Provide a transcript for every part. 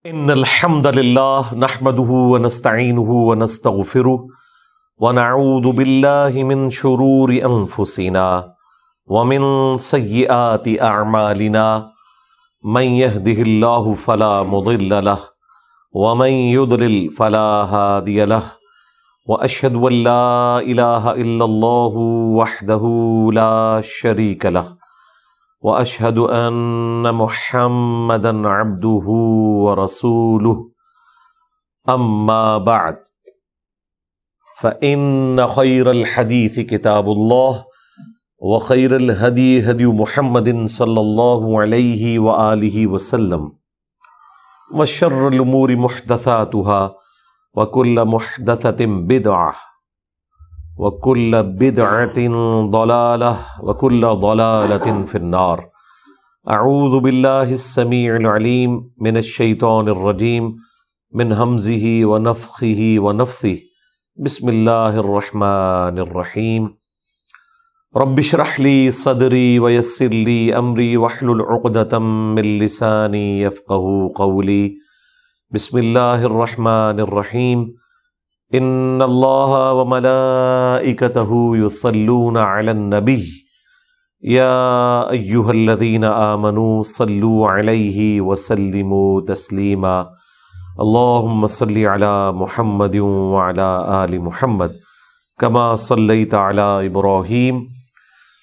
ان الحمد لله نحمده ونستعينه ونستغفره ونعوذ بالله من شرور انفسنا ومن سيئات اعمالنا من يهده الله فلا مضل له ومن يضلل فلا هادي له واشهد ان لا اله الا الله وحده لا شريك له واشهد ان محمدا عبده ورسوله اما بعد فان خير الحديث كتاب الله وخير الهدي هدي محمد صلى الله عليه واله وسلم وشر الامور محدثاتها وكل محدثة بدعة وكل بدعة ضلالة وكل ضلالة في النار. اعوذ بالله السميع العليم من الشيطان الرجيم من همزه ونفخه ونفثه. بسم الله الرحمن الرحيم. رب اشرح لي صدري ويسر لي امري واحلل عقدة من لساني يفقهوا قولي. بسم الله الرحمن الرحيم. ان الله وملائكته يصلون على النبي يا ايها الذين آمنوا صلوا عليه وسلموا تسليما. اللهم صل على محمد وعلى آل محمد كما صليت على إبراهيم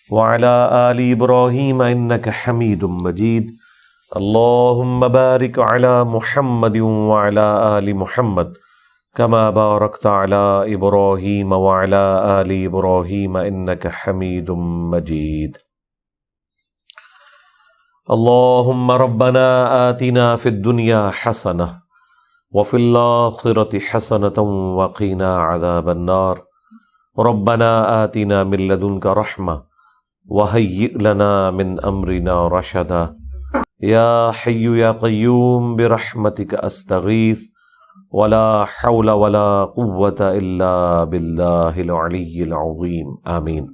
وعلى آل إبراهيم إنك حميد مجيد. اللهم بارك على محمد وعلى آل محمد كما باركت على إبراهيم وعلى آل إبراهيم إنك حميد مجيد. اللهم ربنا آتنا في الدنيا حسنة وفي الآخرة حسنة وقنا عذاب النار. ربنا آتنا من لدنك رحمة وهيئ لنا من أمرنا رشدا. يا حي يا قيوم برحمتك أستغيث ولا حول ولا قوة إلا بالله العلي العظيم. آمین.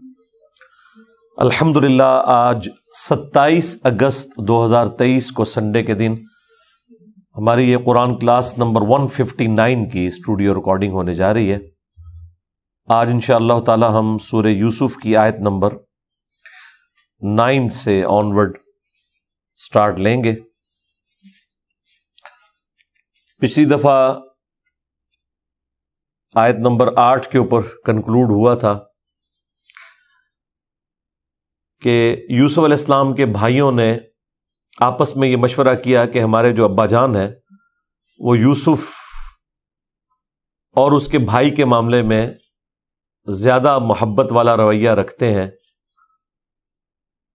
الحمدللہ آج 27 اگست 2023 کو سنڈے کے دن ہماری یہ قرآن کلاس نمبر 159 کی اسٹوڈیو ریکارڈنگ ہونے جا رہی ہے. آج انشاءاللہ تعالی ہم سورہ یوسف کی آیت نمبر 9 سے آنورڈ سٹارٹ لیں گے. پچھلی دفعہ آیت نمبر 8 کے اوپر کنکلوڈ ہوا تھا کہ یوسف علیہ السلام کے بھائیوں نے آپس میں یہ مشورہ کیا کہ ہمارے جو ابا جان ہیں وہ یوسف اور اس کے بھائی کے معاملے میں زیادہ محبت والا رویہ رکھتے ہیں،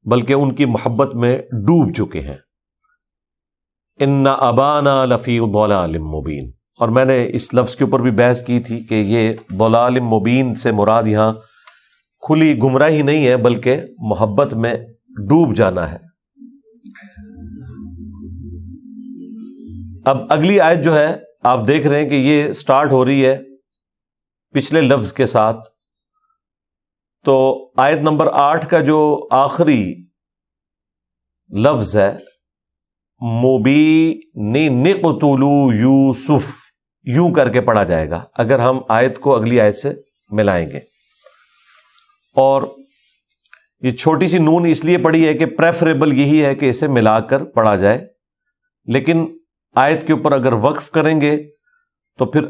بلکہ ان کی محبت میں ڈوب چکے ہیں. ان ابانا لفی ضلال مبین. اور میں نے اس لفظ کے اوپر بھی بحث کی تھی کہ یہ ضلال مبین سے مراد یہاں کھلی گمراہی نہیں ہے بلکہ محبت میں ڈوب جانا ہے. اب اگلی آیت جو ہے آپ دیکھ رہے ہیں کہ یہ سٹارٹ ہو رہی ہے پچھلے لفظ کے ساتھ. تو آیت نمبر 8 کا جو آخری لفظ ہے مبین قتلوا یوسف، یوں کر کے پڑھا جائے گا اگر ہم آیت کو اگلی آیت سے ملائیں گے. اور یہ چھوٹی سی نون اس لیے پڑھی ہے کہ پریفریبل یہی ہے کہ اسے ملا کر پڑھا جائے، لیکن آیت کے اوپر اگر وقف کریں گے تو پھر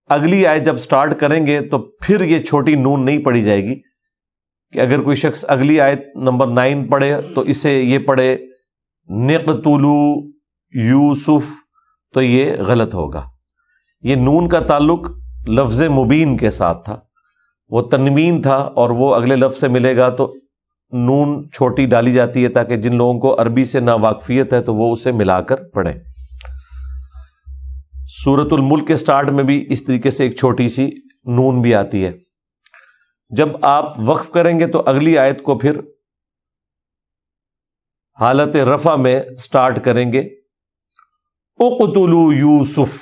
اگلی آیت جب سٹارٹ کریں گے تو پھر یہ چھوٹی نون نہیں پڑھی جائے گی کہ اگر کوئی شخص اگلی آیت نمبر 9 پڑھے تو اسے یہ پڑھے نقتلوا یوسف تو یہ غلط ہوگا. یہ نون کا تعلق لفظ مبین کے ساتھ تھا، وہ تنوین تھا اور وہ اگلے لفظ سے ملے گا تو نون چھوٹی ڈالی جاتی ہے تاکہ جن لوگوں کو عربی سے ناواقفیت ہے تو وہ اسے ملا کر پڑھیں. سورۃ الملک کے سٹارٹ میں بھی اس طریقے سے ایک چھوٹی سی نون بھی آتی ہے. جب آپ وقف کریں گے تو اگلی آیت کو پھر حالت رفع میں سٹارٹ کریں گے. اقتلوا یوسف،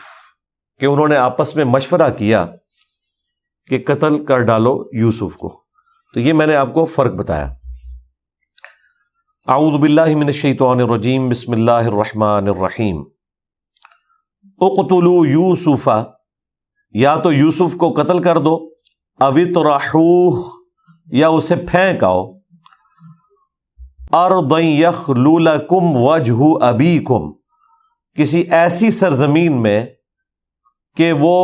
کہ انہوں نے آپس میں مشورہ کیا کہ قتل کر ڈالو یوسف کو. تو یہ میں نے آپ کو فرق بتایا. اعوذ باللہ من الشیطان الرجیم. بسم اللہ الرحمن الرحیم. اقتلوا یوسف، یا تو یوسف کو قتل کر دو، او اطرحوہ، یا اسے پھینک آؤ، ارضا یخلو لکم وجہ ابیکم، کسی ایسی سرزمین میں کہ وہ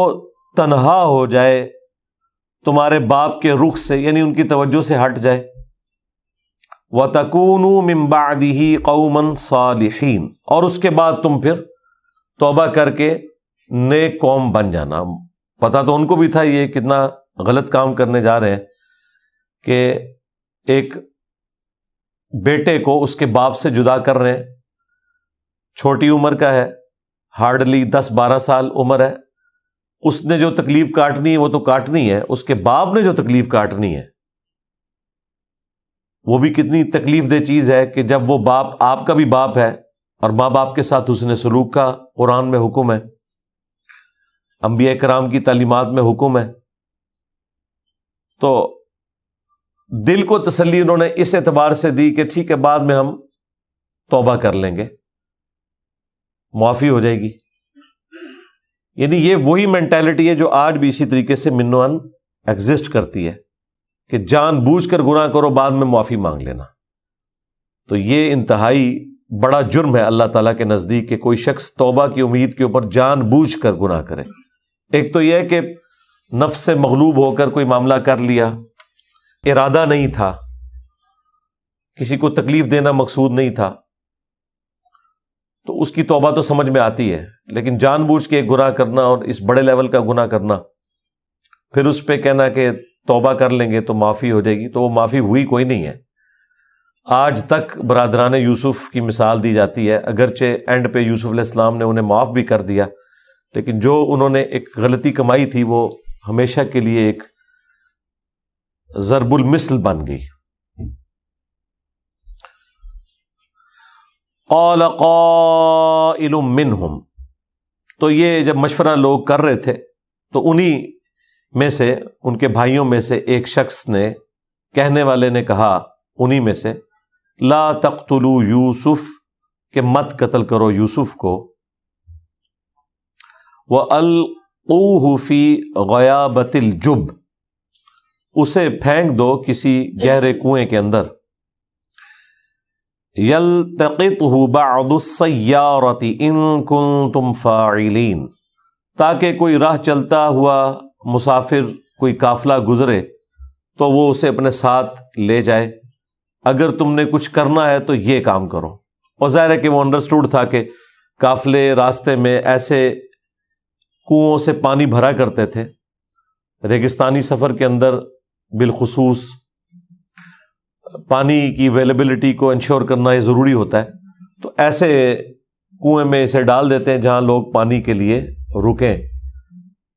تنہا ہو جائے تمہارے باپ کے رخ سے، یعنی ان کی توجہ سے ہٹ جائے، وَتَكُونُوا مِن بَعْدِهِ قَوْمًا صَالِحِينَ، اور اس کے بعد تم پھر توبہ کر کے نیک قوم بن جانا۔ پتہ تو ان کو بھی تھا یہ کتنا غلط کام کرنے جا رہے ہیں کہ ایک بیٹے کو اس کے باپ سے جدا کر رہے ہیں، چھوٹی عمر کا ہے، ہارڈلی 10-12 سال عمر ہے، اس نے جو تکلیف کاٹنی ہے وہ تو کاٹنی ہے، اس کے باپ نے جو تکلیف کاٹنی ہے وہ بھی کتنی تکلیف دہ چیز ہے کہ جب وہ باپ آپ کا بھی باپ ہے اور ماں باپ کے ساتھ حسن سلوک کا قرآن میں حکم ہے، انبیاء کرام کی تعلیمات میں حکم ہے، تو دل کو تسلی انہوں نے اس اعتبار سے دی کہ ٹھیک ہے بعد میں ہم توبہ کر لیں گے، معافی ہو جائے گی۔ یعنی یہ وہی مینٹالٹی ہے جو آج بھی اسی طریقے سے منوان ایگزسٹ کرتی ہے کہ جان بوجھ کر گناہ کرو بعد میں معافی مانگ لینا۔ تو یہ انتہائی بڑا جرم ہے اللہ تعالیٰ کے نزدیک کہ کوئی شخص توبہ کی امید کے اوپر جان بوجھ کر گناہ کرے۔ ایک تو یہ ہے کہ نفس سے مغلوب ہو کر کوئی معاملہ کر لیا، ارادہ نہیں تھا، کسی کو تکلیف دینا مقصود نہیں تھا، تو اس کی توبہ تو سمجھ میں آتی ہے، لیکن جان بوجھ کے گناہ کرنا اور اس بڑے لیول کا گناہ کرنا، پھر اس پہ کہنا کہ توبہ کر لیں گے تو معافی ہو جائے گی، تو وہ معافی ہوئی کوئی نہیں ہے۔ آج تک برادران یوسف کی مثال دی جاتی ہے، اگرچہ اینڈ پہ یوسف علیہ السلام نے انہیں معاف بھی کر دیا، لیکن جو انہوں نے ایک غلطی کمائی تھی وہ ہمیشہ کے لیے ایک ضرب المثل بن گئی۔ قال قائل منہم، تو یہ جب مشورہ لوگ کر رہے تھے تو انہی میں سے، ان کے بھائیوں میں سے ایک شخص نے، کہنے والے نے کہا انہی میں سے، لا تقتلوا یوسف، کہ مت قتل کرو یوسف کو، وَأَلْقُوهُ فِي غَيَابَتِ الْجُبِّ، اسے پھینک دو کسی گہرے کنویں کے اندر، يَلْتَقِطْهُ بَعْضُ السَّيَّارَةِ إِن كُنتُمْ فَاعِلِينَ، تاکہ کوئی راہ چلتا ہوا مسافر، کوئی قافلہ گزرے تو وہ اسے اپنے ساتھ لے جائے، اگر تم نے کچھ کرنا ہے تو یہ کام کرو۔ اور ظاہر ہے کہ وہ انڈرسٹوڈ تھا کہ قافلے راستے میں ایسے کنوؤں سے پانی بھرا کرتے تھے، ریگستانی سفر کے اندر بالخصوص پانی کی اویلیبلٹی کو انشور کرنا یہ ضروری ہوتا ہے، تو ایسے کنویں میں اسے ڈال دیتے ہیں جہاں لوگ پانی کے لیے رکیں،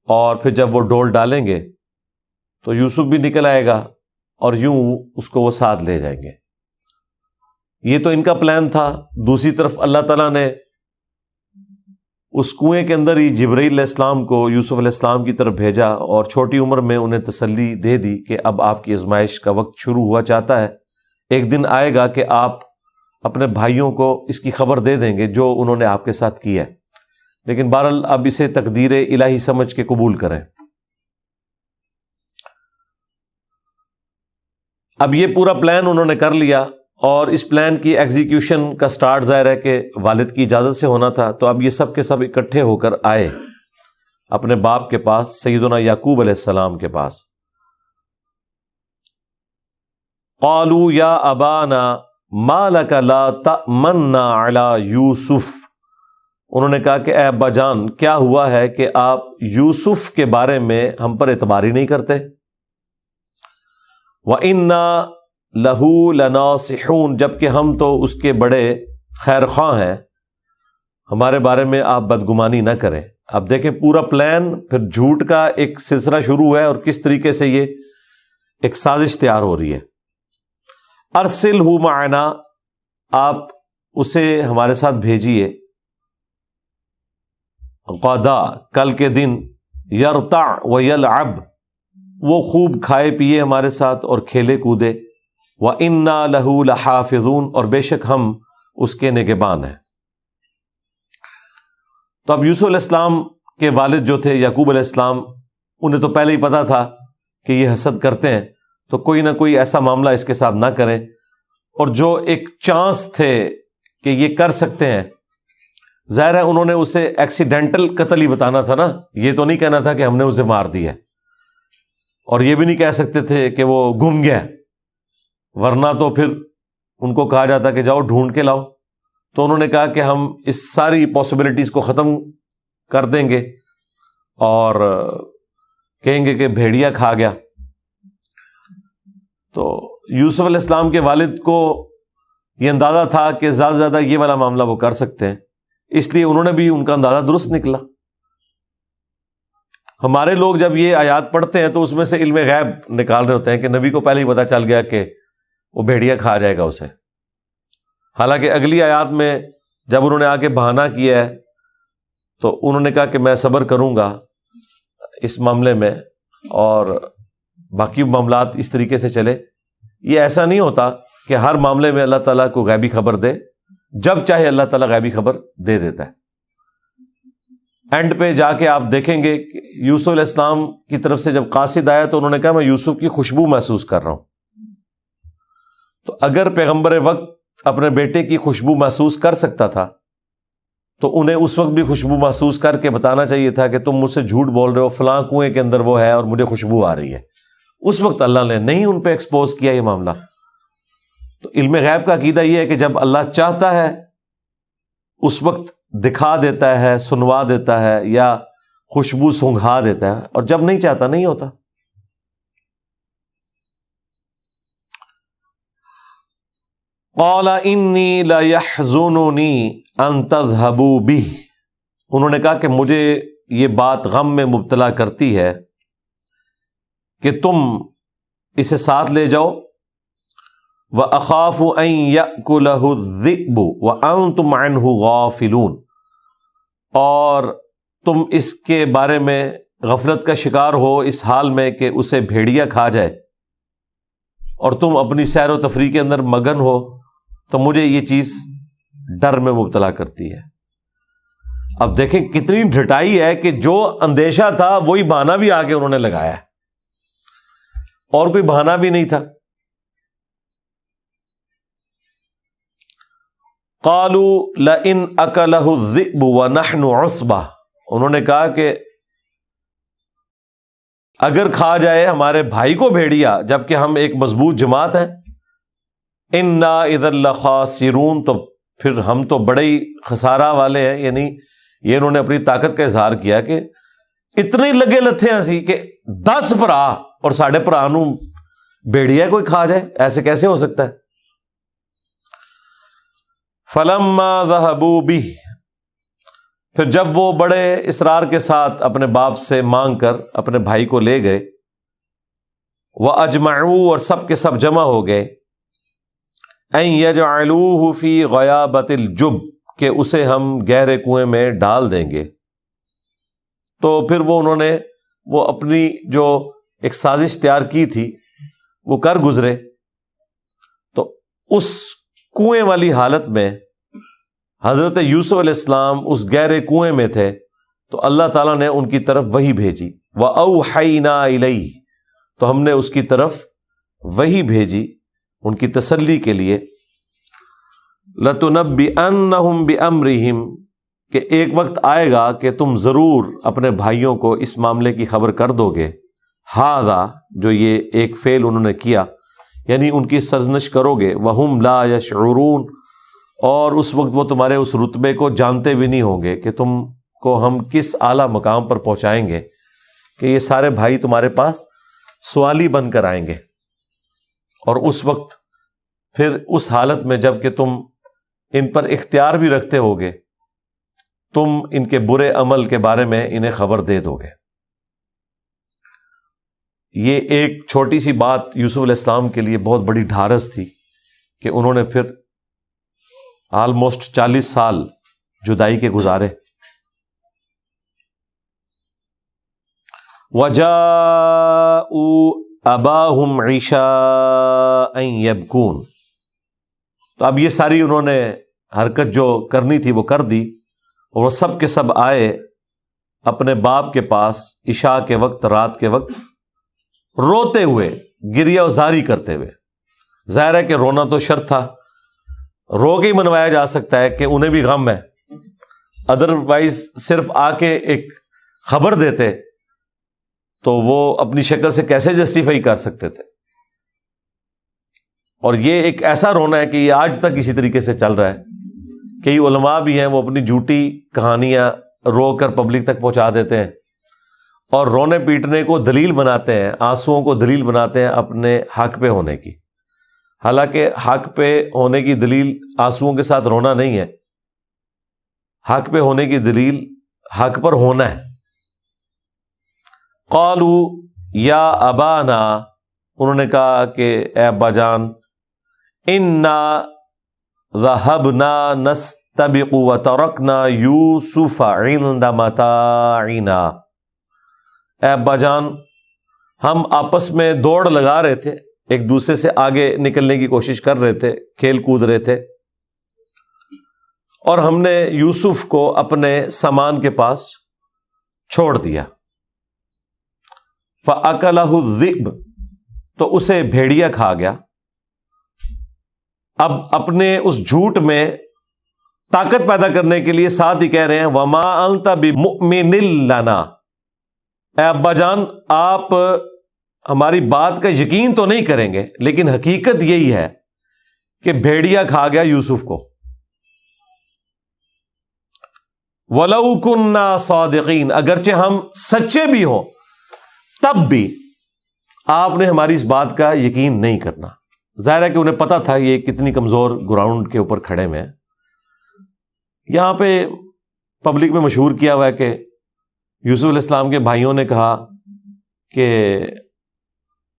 اور پھر جب وہ ڈول ڈالیں گے تو یوسف بھی نکل آئے گا اور یوں اس کو وہ ساتھ لے جائیں گے۔ یہ تو ان کا پلان تھا۔ دوسری طرف اللہ تعالیٰ نے اس کنویں کے اندر ہی جبرائیل علیہ السلام کو یوسف علیہ السلام کی طرف بھیجا اور چھوٹی عمر میں انہیں تسلی دے دی کہ اب آپ کی آزمائش کا وقت شروع ہوا چاہتا ہے، ایک دن آئے گا کہ آپ اپنے بھائیوں کو اس کی خبر دے دیں گے جو انہوں نے آپ کے ساتھ کیا ہے، لیکن بہرحال اب اسے تقدیر الہی سمجھ کے قبول کریں۔ اب یہ پورا پلان انہوں نے کر لیا، اور اس پلان کی ایگزیکیوشن کا سٹارٹ ظاہر ہے کہ والد کی اجازت سے ہونا تھا، تو اب یہ سب کے سب اکٹھے ہو کر آئے اپنے باپ کے پاس، سیدنا یعقوب علیہ السلام کے پاس۔ قالوا یا ابانا ما لک لا تأمنا علی یوسف، انہوں نے کہا کہ اے ابا جان کیا ہوا ہے کہ آپ یوسف کے بارے میں ہم پر اعتبار ہی نہیں کرتے؟ وَإِنَّا لَهُ لَنَاصِحُونَ، جبکہ ہم تو اس کے بڑے خیر خواہ ہیں، ہمارے بارے میں آپ بدگمانی نہ کریں۔ اب دیکھیں پورا پلان پھر جھوٹ کا ایک سلسلہ شروع ہے، اور کس طریقے سے یہ ایک سازش تیار ہو رہی ہے۔ ارسلہ معنا، آپ اسے ہمارے ساتھ بھیجیے، غدا، کل کے دن، یرتع ویلعب، وہ خوب کھائے پیے ہمارے ساتھ اور کھیلے کودے، وَإِنَّا لَهُ لَحَافِظُونَ، اور بے شک ہم اس کے نگہبان ہیں۔ تو اب یوسف علیہ السلام کے والد جو تھے یعقوب علیہ السلام، انہیں تو پہلے ہی پتا تھا کہ یہ حسد کرتے ہیں، تو کوئی نہ کوئی ایسا معاملہ اس کے ساتھ نہ کریں، اور جو ایک چانس تھے کہ یہ کر سکتے ہیں، ظاہر ہے انہوں نے اسے ایکسیڈنٹل قتل ہی بتانا تھا نا، یہ تو نہیں کہنا تھا کہ ہم نے اسے مار دیا، اور یہ بھی نہیں کہہ سکتے تھے کہ وہ گم گیا، ورنہ تو پھر ان کو کہا جاتا کہ جاؤ ڈھونڈ کے لاؤ۔ تو انہوں نے کہا کہ ہم اس ساری پاسبلٹیز کو ختم کر دیں گے اور کہیں گے کہ بھیڑیا کھا گیا۔ تو یوسف علیہ السلام کے والد کو یہ اندازہ تھا کہ زیادہ سے زیادہ یہ والا معاملہ وہ کر سکتے ہیں، اس لیے انہوں نے بھی ان کا اندازہ درست نکلا۔ ہمارے لوگ جب یہ آیات پڑھتے ہیں تو اس میں سے علم غیب نکال رہے ہوتے ہیں کہ نبی کو پہلے ہی پتہ چل گیا کہ وہ بھیڑیا کھا جائے گا اسے، حالانکہ اگلی آیات میں جب انہوں نے آ کے بہانہ کیا ہے تو انہوں نے کہا کہ میں صبر کروں گا اس معاملے میں، اور باقی معاملات اس طریقے سے چلے۔ یہ ایسا نہیں ہوتا کہ ہر معاملے میں اللہ تعالیٰ کو غیبی خبر دے، جب چاہے اللہ تعالیٰ غیبی خبر دے دیتا ہے۔ اینڈ پہ جا کے آپ دیکھیں گے کہ یوسف علیہ السلام کی طرف سے جب قاصد آیا تو انہوں نے کہا میں یوسف کی خوشبو محسوس کر رہا ہوں۔ تو اگر پیغمبر وقت اپنے بیٹے کی خوشبو محسوس کر سکتا تھا تو انہیں اس وقت بھی خوشبو محسوس کر کے بتانا چاہیے تھا کہ تم مجھ سے جھوٹ بول رہے ہو، فلاں کنویں کے اندر وہ ہے اور مجھے خوشبو آ رہی ہے۔ اس وقت اللہ نے نہیں ان پہ ایکسپوز کیا یہ معاملہ۔ تو علم غیب کا عقیدہ یہ ہے کہ جب اللہ چاہتا ہے اس وقت دکھا دیتا ہے، سنوا دیتا ہے، یا خوشبو سونگھا دیتا ہے، اور جب نہیں چاہتا نہیں ہوتا۔ قال انی لیحزننی ان تذهبوا به، انہوں نے کہا کہ مجھے یہ بات غم میں مبتلا کرتی ہے کہ تم اسے ساتھ لے جاؤ، وَأَخَافُ أَن يَأْكُلَهُ الذِّئْبُ وَأَنْتُمْ عَنْهُ غَافِلُونَ، اور تم اس کے بارے میں غفلت کا شکار ہو اس حال میں کہ اسے بھیڑیا کھا جائے، اور تم اپنی سیر و تفریح کے اندر مگن ہو، تو مجھے یہ چیز ڈر میں مبتلا کرتی ہے۔ اب دیکھیں کتنی ڈھٹائی ہے کہ جو اندیشہ تھا وہی بہانہ بھی آگے انہوں نے لگایا ہے، اور کوئی بہانہ بھی نہیں تھا۔ قالوا لئن اکلہ الذئب ونحن عصبہ، انہوں نے کہا کہ اگر کھا جائے ہمارے بھائی کو بھیڑیا جبکہ ہم ایک مضبوط جماعت ہیں، انا اذا لخاسرون، تو پھر ہم تو بڑے ہی خسارہ والے ہیں۔ یعنی یہ انہوں نے اپنی طاقت کا اظہار کیا کہ اتنے لگے لتھے ہیں سی کہ 10 بھرا اور ساڑھے بھرا نو بھیڑیا کوئی کھا جائے، ایسے کیسے ہو سکتا ہے؟ فلما ذهبوا به، پھر جب وہ بڑے اصرار کے ساتھ اپنے باپ سے مانگ کر اپنے بھائی کو لے گئے، وَأَجْمَعُوا، اور سب کے سب جمع ہو گئے، أَن يَجْعَلُوهُ فِي غَيَابَةِ الْجُبِّ، کہ اسے ہم گہرے کنویں میں ڈال دیں گے۔ تو پھر انہوں نے وہ اپنی جو ایک سازش تیار کی تھی وہ کر گزرے، تو اس کنویں والی حالت میں حضرت یوسف علیہ السلام اس گہرے کنویں میں تھے، تو اللہ تعالیٰ نے ان کی طرف وحی بھیجی، وَأَوْحَيْنَا إِلَيْهِ، تو ہم نے اس کی طرف وحی بھیجی ان کی تسلی کے لیے، لَتُنَبِّئَنَّهُمْ بِأَمْرِهِمْ، کہ ایک وقت آئے گا کہ تم ضرور اپنے بھائیوں کو اس معاملے کی خبر کر دو گے، ہذا، جو یہ ایک فعل انہوں نے کیا، یعنی ان کی سرزنش کرو گے، وَهُمْ لَا يَشْعُرُونَ، اور اس وقت وہ تمہارے اس رتبے کو جانتے بھی نہیں ہوں گے کہ تم کو ہم کس اعلیٰ مقام پر پہنچائیں گے کہ یہ سارے بھائی تمہارے پاس سوالی بن کر آئیں گے، اور اس وقت پھر اس حالت میں جب کہ تم ان پر اختیار بھی رکھتے ہوگے، تم ان کے برے عمل کے بارے میں انہیں خبر دے دو گے۔ یہ ایک چھوٹی سی بات یوسف علیہ السلام کے لیے بہت بڑی ڈھارس تھی کہ انہوں نے پھر آلموسٹ 40 سال جدائی کے گزارے۔ وَجَاءُوا أَبَاهُمْ عِشَاءً يَبْكُونَ، تو اب یہ ساری انہوں نے حرکت جو کرنی تھی وہ کر دی، اور وہ سب کے سب آئے اپنے باپ کے پاس عشاء کے وقت، رات کے وقت، روتے ہوئے، گریہ وزاری کرتے ہوئے۔ ظاہر ہے کہ رونا تو شرط تھا، رو کے ہی منوایا جا سکتا ہے کہ انہیں بھی غم ہے، ادروائز صرف آ کے ایک خبر دیتے تو وہ اپنی شکل سے کیسے جسٹیفائی کر سکتے تھے۔ اور یہ ایک ایسا رونا ہے کہ یہ آج تک اسی طریقے سے چل رہا ہے۔ کئی علماء بھی ہیں وہ اپنی جھوٹی کہانیاں رو کر پبلک تک پہنچا دیتے ہیں اور رونے پیٹنے کو دلیل بناتے ہیں، آنسوؤں کو دلیل بناتے ہیں اپنے حق پہ ہونے کی، حالانکہ حق پہ ہونے کی دلیل آنسوؤں کے ساتھ رونا نہیں ہے۔ حق پہ ہونے کی دلیل حق پر ہونا ہے۔ قالوا یا ابانا، انہوں نے کہا کہ اے ابا جان، انا ذهبنا نستبق وترکنا یوسف عند متاعنا، اے ابا جان ہم آپس میں دوڑ لگا رہے تھے، ایک دوسرے سے آگے نکلنے کی کوشش کر رہے تھے، کھیل کود رہے تھے، اور ہم نے یوسف کو اپنے سامان کے پاس چھوڑ دیا۔ فَأَكَلَهُ الذِّئْبُ، تو اسے بھیڑیا کھا گیا۔ اب اپنے اس جھوٹ میں طاقت پیدا کرنے کے لیے ساتھ ہی کہہ رہے ہیں وَمَا أَنْتَ بِمُؤْمِنٍ لَنَا، اے ابا جان آپ ہماری بات کا یقین تو نہیں کریں گے، لیکن حقیقت یہی ہے کہ بھیڑیا کھا گیا یوسف کو۔ وَلَوْ كُنَّا صَادِقِينَ، اگرچہ ہم سچے بھی ہوں تب بھی آپ نے ہماری اس بات کا یقین نہیں کرنا۔ ظاہر ہے کہ انہیں پتا تھا یہ کتنی کمزور گراؤنڈ کے اوپر کھڑے ہوئے ہیں۔ یہاں پہ پبلک میں مشہور کیا ہوا ہے کہ یوسف علیہ السلام کے بھائیوں نے کہا کہ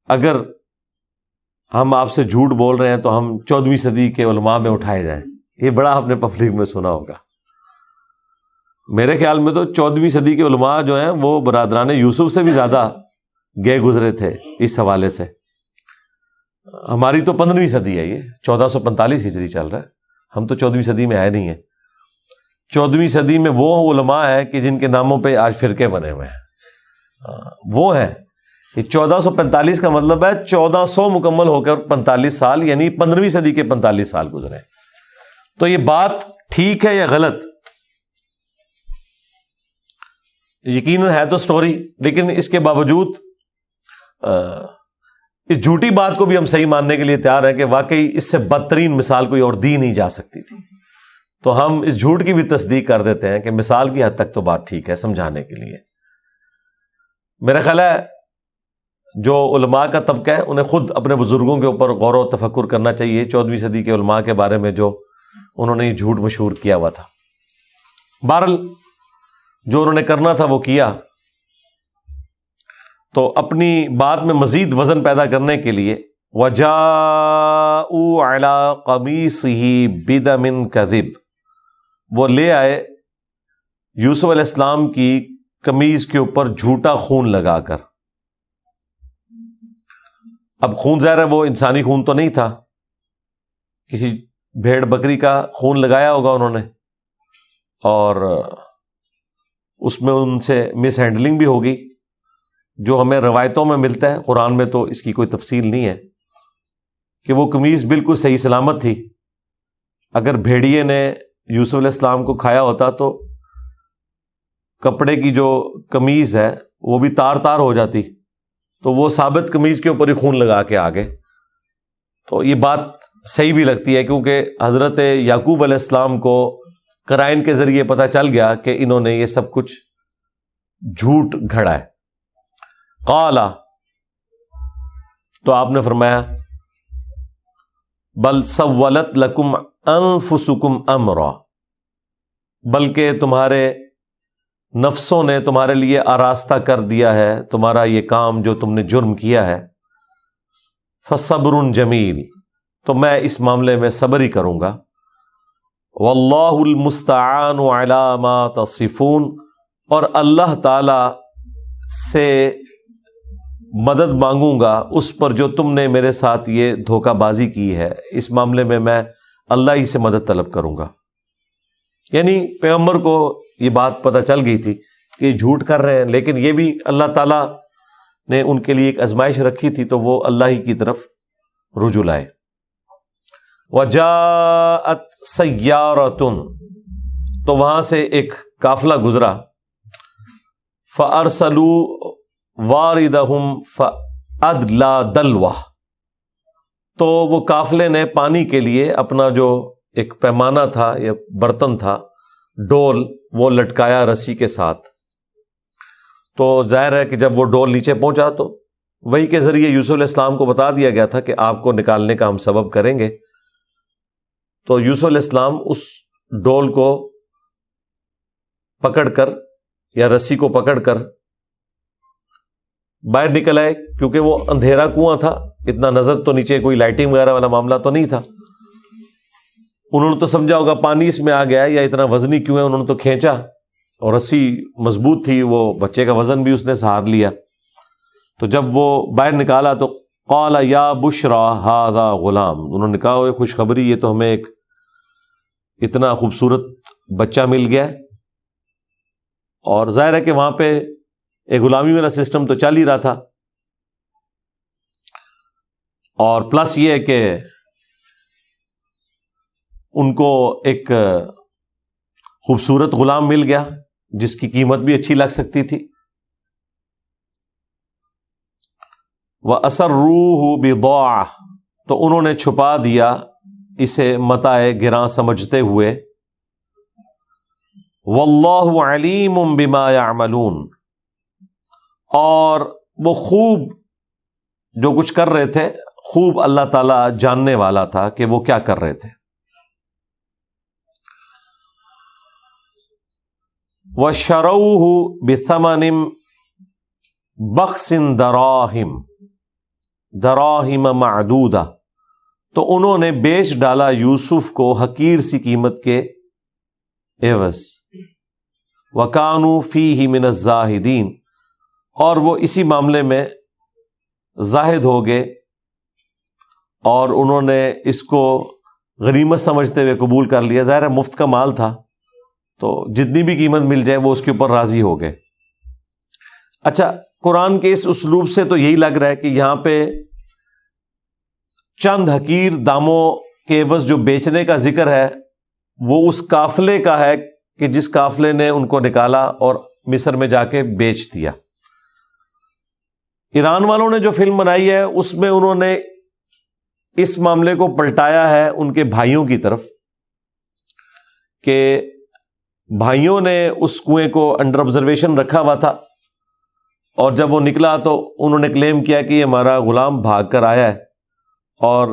اگر ہم آپ سے جھوٹ بول رہے ہیں تو ہم 14ویں صدی کے علماء میں اٹھائے جائیں۔ یہ بڑا آپ نے پبلک میں سنا ہوگا۔ میرے خیال میں تو 14ویں صدی کے علماء جو ہیں وہ برادران یوسف سے بھی زیادہ گئے گزرے تھے اس حوالے سے۔ ہماری تو 15ویں صدی ہے، یہ 1445 ہجری چل رہا ہے، ہم تو 14ویں صدی میں آئے نہیں ہیں۔ 14ویں صدی میں وہ علماء ہیں کہ جن کے ناموں پہ آج فرقے بنے ہوئے ہیں، وہ ہیں۔ یہ 1445 کا مطلب ہے 1400 مکمل ہو کر 45 سال، یعنی 15ویں صدی کے 45 سال گزرے۔ تو یہ بات ٹھیک ہے یا غلط؟ یقیناً ہے تو سٹوری، لیکن اس کے باوجود اس جھوٹی بات کو بھی ہم صحیح ماننے کے لیے تیار ہیں کہ واقعی اس سے بدترین مثال کوئی اور دی نہیں جا سکتی تھی، تو ہم اس جھوٹ کی بھی تصدیق کر دیتے ہیں کہ مثال کی حد تک تو بات ٹھیک ہے سمجھانے کے لیے۔ میرا خیال ہے جو علماء کا طبقہ ہے انہیں خود اپنے بزرگوں کے اوپر غور و تفکر کرنا چاہیے، 14ویں صدی کے علماء کے بارے میں جو انہوں نے یہ جھوٹ مشہور کیا ہوا تھا۔ بہرحال جو انہوں نے کرنا تھا وہ کیا، تو اپنی بات میں مزید وزن پیدا کرنے کے لیے وَجَاءُوا عَلَىٰ قَمِيصِهِ بِدَمٍ كَذِبٍ، وہ لے آئے یوسف علیہ السلام کی قمیض کے اوپر جھوٹا خون لگا کر۔ اب خون ظاہر ہے وہ انسانی خون تو نہیں تھا، کسی بھیڑ بکری کا خون لگایا ہوگا انہوں نے، اور اس میں ان سے مس ہینڈلنگ بھی ہوگی، جو ہمیں روایتوں میں ملتا ہے۔ قرآن میں تو اس کی کوئی تفصیل نہیں ہے کہ وہ قمیض بالکل صحیح سلامت تھی۔ اگر بھیڑیے نے یوسف علیہ السلام کو کھایا ہوتا تو کپڑے کی جو قمیض ہے وہ بھی تار تار ہو جاتی، تو وہ ثابت قمیض کے اوپر ہی خون لگا کے آگے۔ تو یہ بات صحیح بھی لگتی ہے کیونکہ حضرت یعقوب علیہ السلام کو قرائن کے ذریعے پتہ چل گیا کہ انہوں نے یہ سب کچھ جھوٹ گھڑا ہے۔ قال، تو آپ نے فرمایا بل سولت لکم انفسکم امرا، بلکہ تمہارے نفسوں نے تمہارے لیے آراستہ کر دیا ہے تمہارا یہ کام جو تم نے جرم کیا ہے۔ فصبر جمیل، تو میں اس معاملے میں صبر ہی کروں گا۔ واللہ المستعان علی ما تصفون، اور اللہ تعالی سے مدد مانگوں گا اس پر جو تم نے میرے ساتھ یہ دھوکہ بازی کی ہے، اس معاملے میں اللہ ہی سے مدد طلب کروں گا۔ یعنی پیغمبر کو یہ بات پتہ چل گئی تھی کہ یہ جھوٹ کر رہے ہیں، لیکن یہ بھی اللہ تعالیٰ نے ان کے لیے ایک آزمائش رکھی تھی، تو وہ اللہ ہی کی طرف رجوع لائے۔ وجاءت سیارۃ، تو وہاں سے ایک قافلہ گزرا، فارسلوا واردہم فادلی دلوہ، تو وہ قافلے نے پانی کے لیے اپنا جو ایک پیمانہ تھا یا برتن تھا، ڈول، وہ لٹکایا رسی کے ساتھ۔ تو ظاہر ہے کہ جب وہ ڈول نیچے پہنچا تو وہی کے ذریعے یوسف علیہ السلام کو بتا دیا گیا تھا کہ آپ کو نکالنے کا ہم سبب کریں گے۔ تو یوسف علیہ السلام اس ڈول کو پکڑ کر یا رسی کو پکڑ کر باہر نکل آئے، کیونکہ وہ اندھیرا کنواں تھا، اتنا نظر تو نیچے کوئی لائٹنگ وغیرہ والا معاملہ تو نہیں تھا۔ انہوں نے تو سمجھا ہوگا پانی اس میں آ گیا ہے یا اتنا وزنی کیوں ہے، انہوں نے تو کھینچا اور رسی مضبوط تھی، وہ بچے کا وزن بھی اس نے سہار لیا۔ تو جب وہ باہر نکالا تو قال یا بشرا ھذا غلام، انہوں نے کہا وہ خوشخبری، یہ تو ہمیں ایک اتنا خوبصورت بچہ مل گیا ہے۔ اور ظاہر ہے کہ وہاں پہ ایک غلامی والا سسٹم تو چل ہی رہا تھا، اور پلس یہ ہے کہ ان کو ایک خوبصورت غلام مل گیا جس کی قیمت بھی اچھی لگ سکتی تھی۔ وَأَسَرُّوهُ بِضَاعَةٍ، تو انہوں نے چھپا دیا اسے متاع گراں سمجھتے ہوئے۔ وَاللَّهُ عَلِيمٌ بِمَا يَعْمَلُونَ، اور وہ خوب جو کچھ کر رہے تھے، خوب اللہ تعالیٰ جاننے والا تھا کہ وہ کیا کر رہے تھے۔ وَشَرَوْهُ بِثَمَنٍ بَخْسٍ دَرَاهِمَ مَعْدُودَةٍ، تو انہوں نے بیچ ڈالا یوسف کو حقیر سی قیمت کے عوض۔ وَكَانُوا فِيهِ مِنَ الزَّاهِدِينَ، اور وہ اسی معاملے میں زاہد ہو گئے، اور انہوں نے اس کو غنیمت سمجھتے ہوئے قبول کر لیا۔ ظاہر ہے مفت کا مال تھا، تو جتنی بھی قیمت مل جائے وہ اس کے اوپر راضی ہو گئے۔ اچھا، قرآن کے اس اسلوب سے تو یہی لگ رہا ہے کہ یہاں پہ چند حقیر داموں کے عوض جو بیچنے کا ذکر ہے وہ اس قافلے کا ہے کہ جس قافلے نے ان کو نکالا اور مصر میں جا کے بیچ دیا۔ ایران والوں نے جو فلم بنائی ہے اس میں انہوں نے اس معاملے کو پلٹایا ہے ان کے بھائیوں کی طرف، کہ بھائیوں نے اس کنویں کو انڈر آبزرویشن رکھا ہوا تھا، اور جب وہ نکلا تو انہوں نے کلیم کیا کہ یہ ہمارا غلام بھاگ کر آیا ہے، اور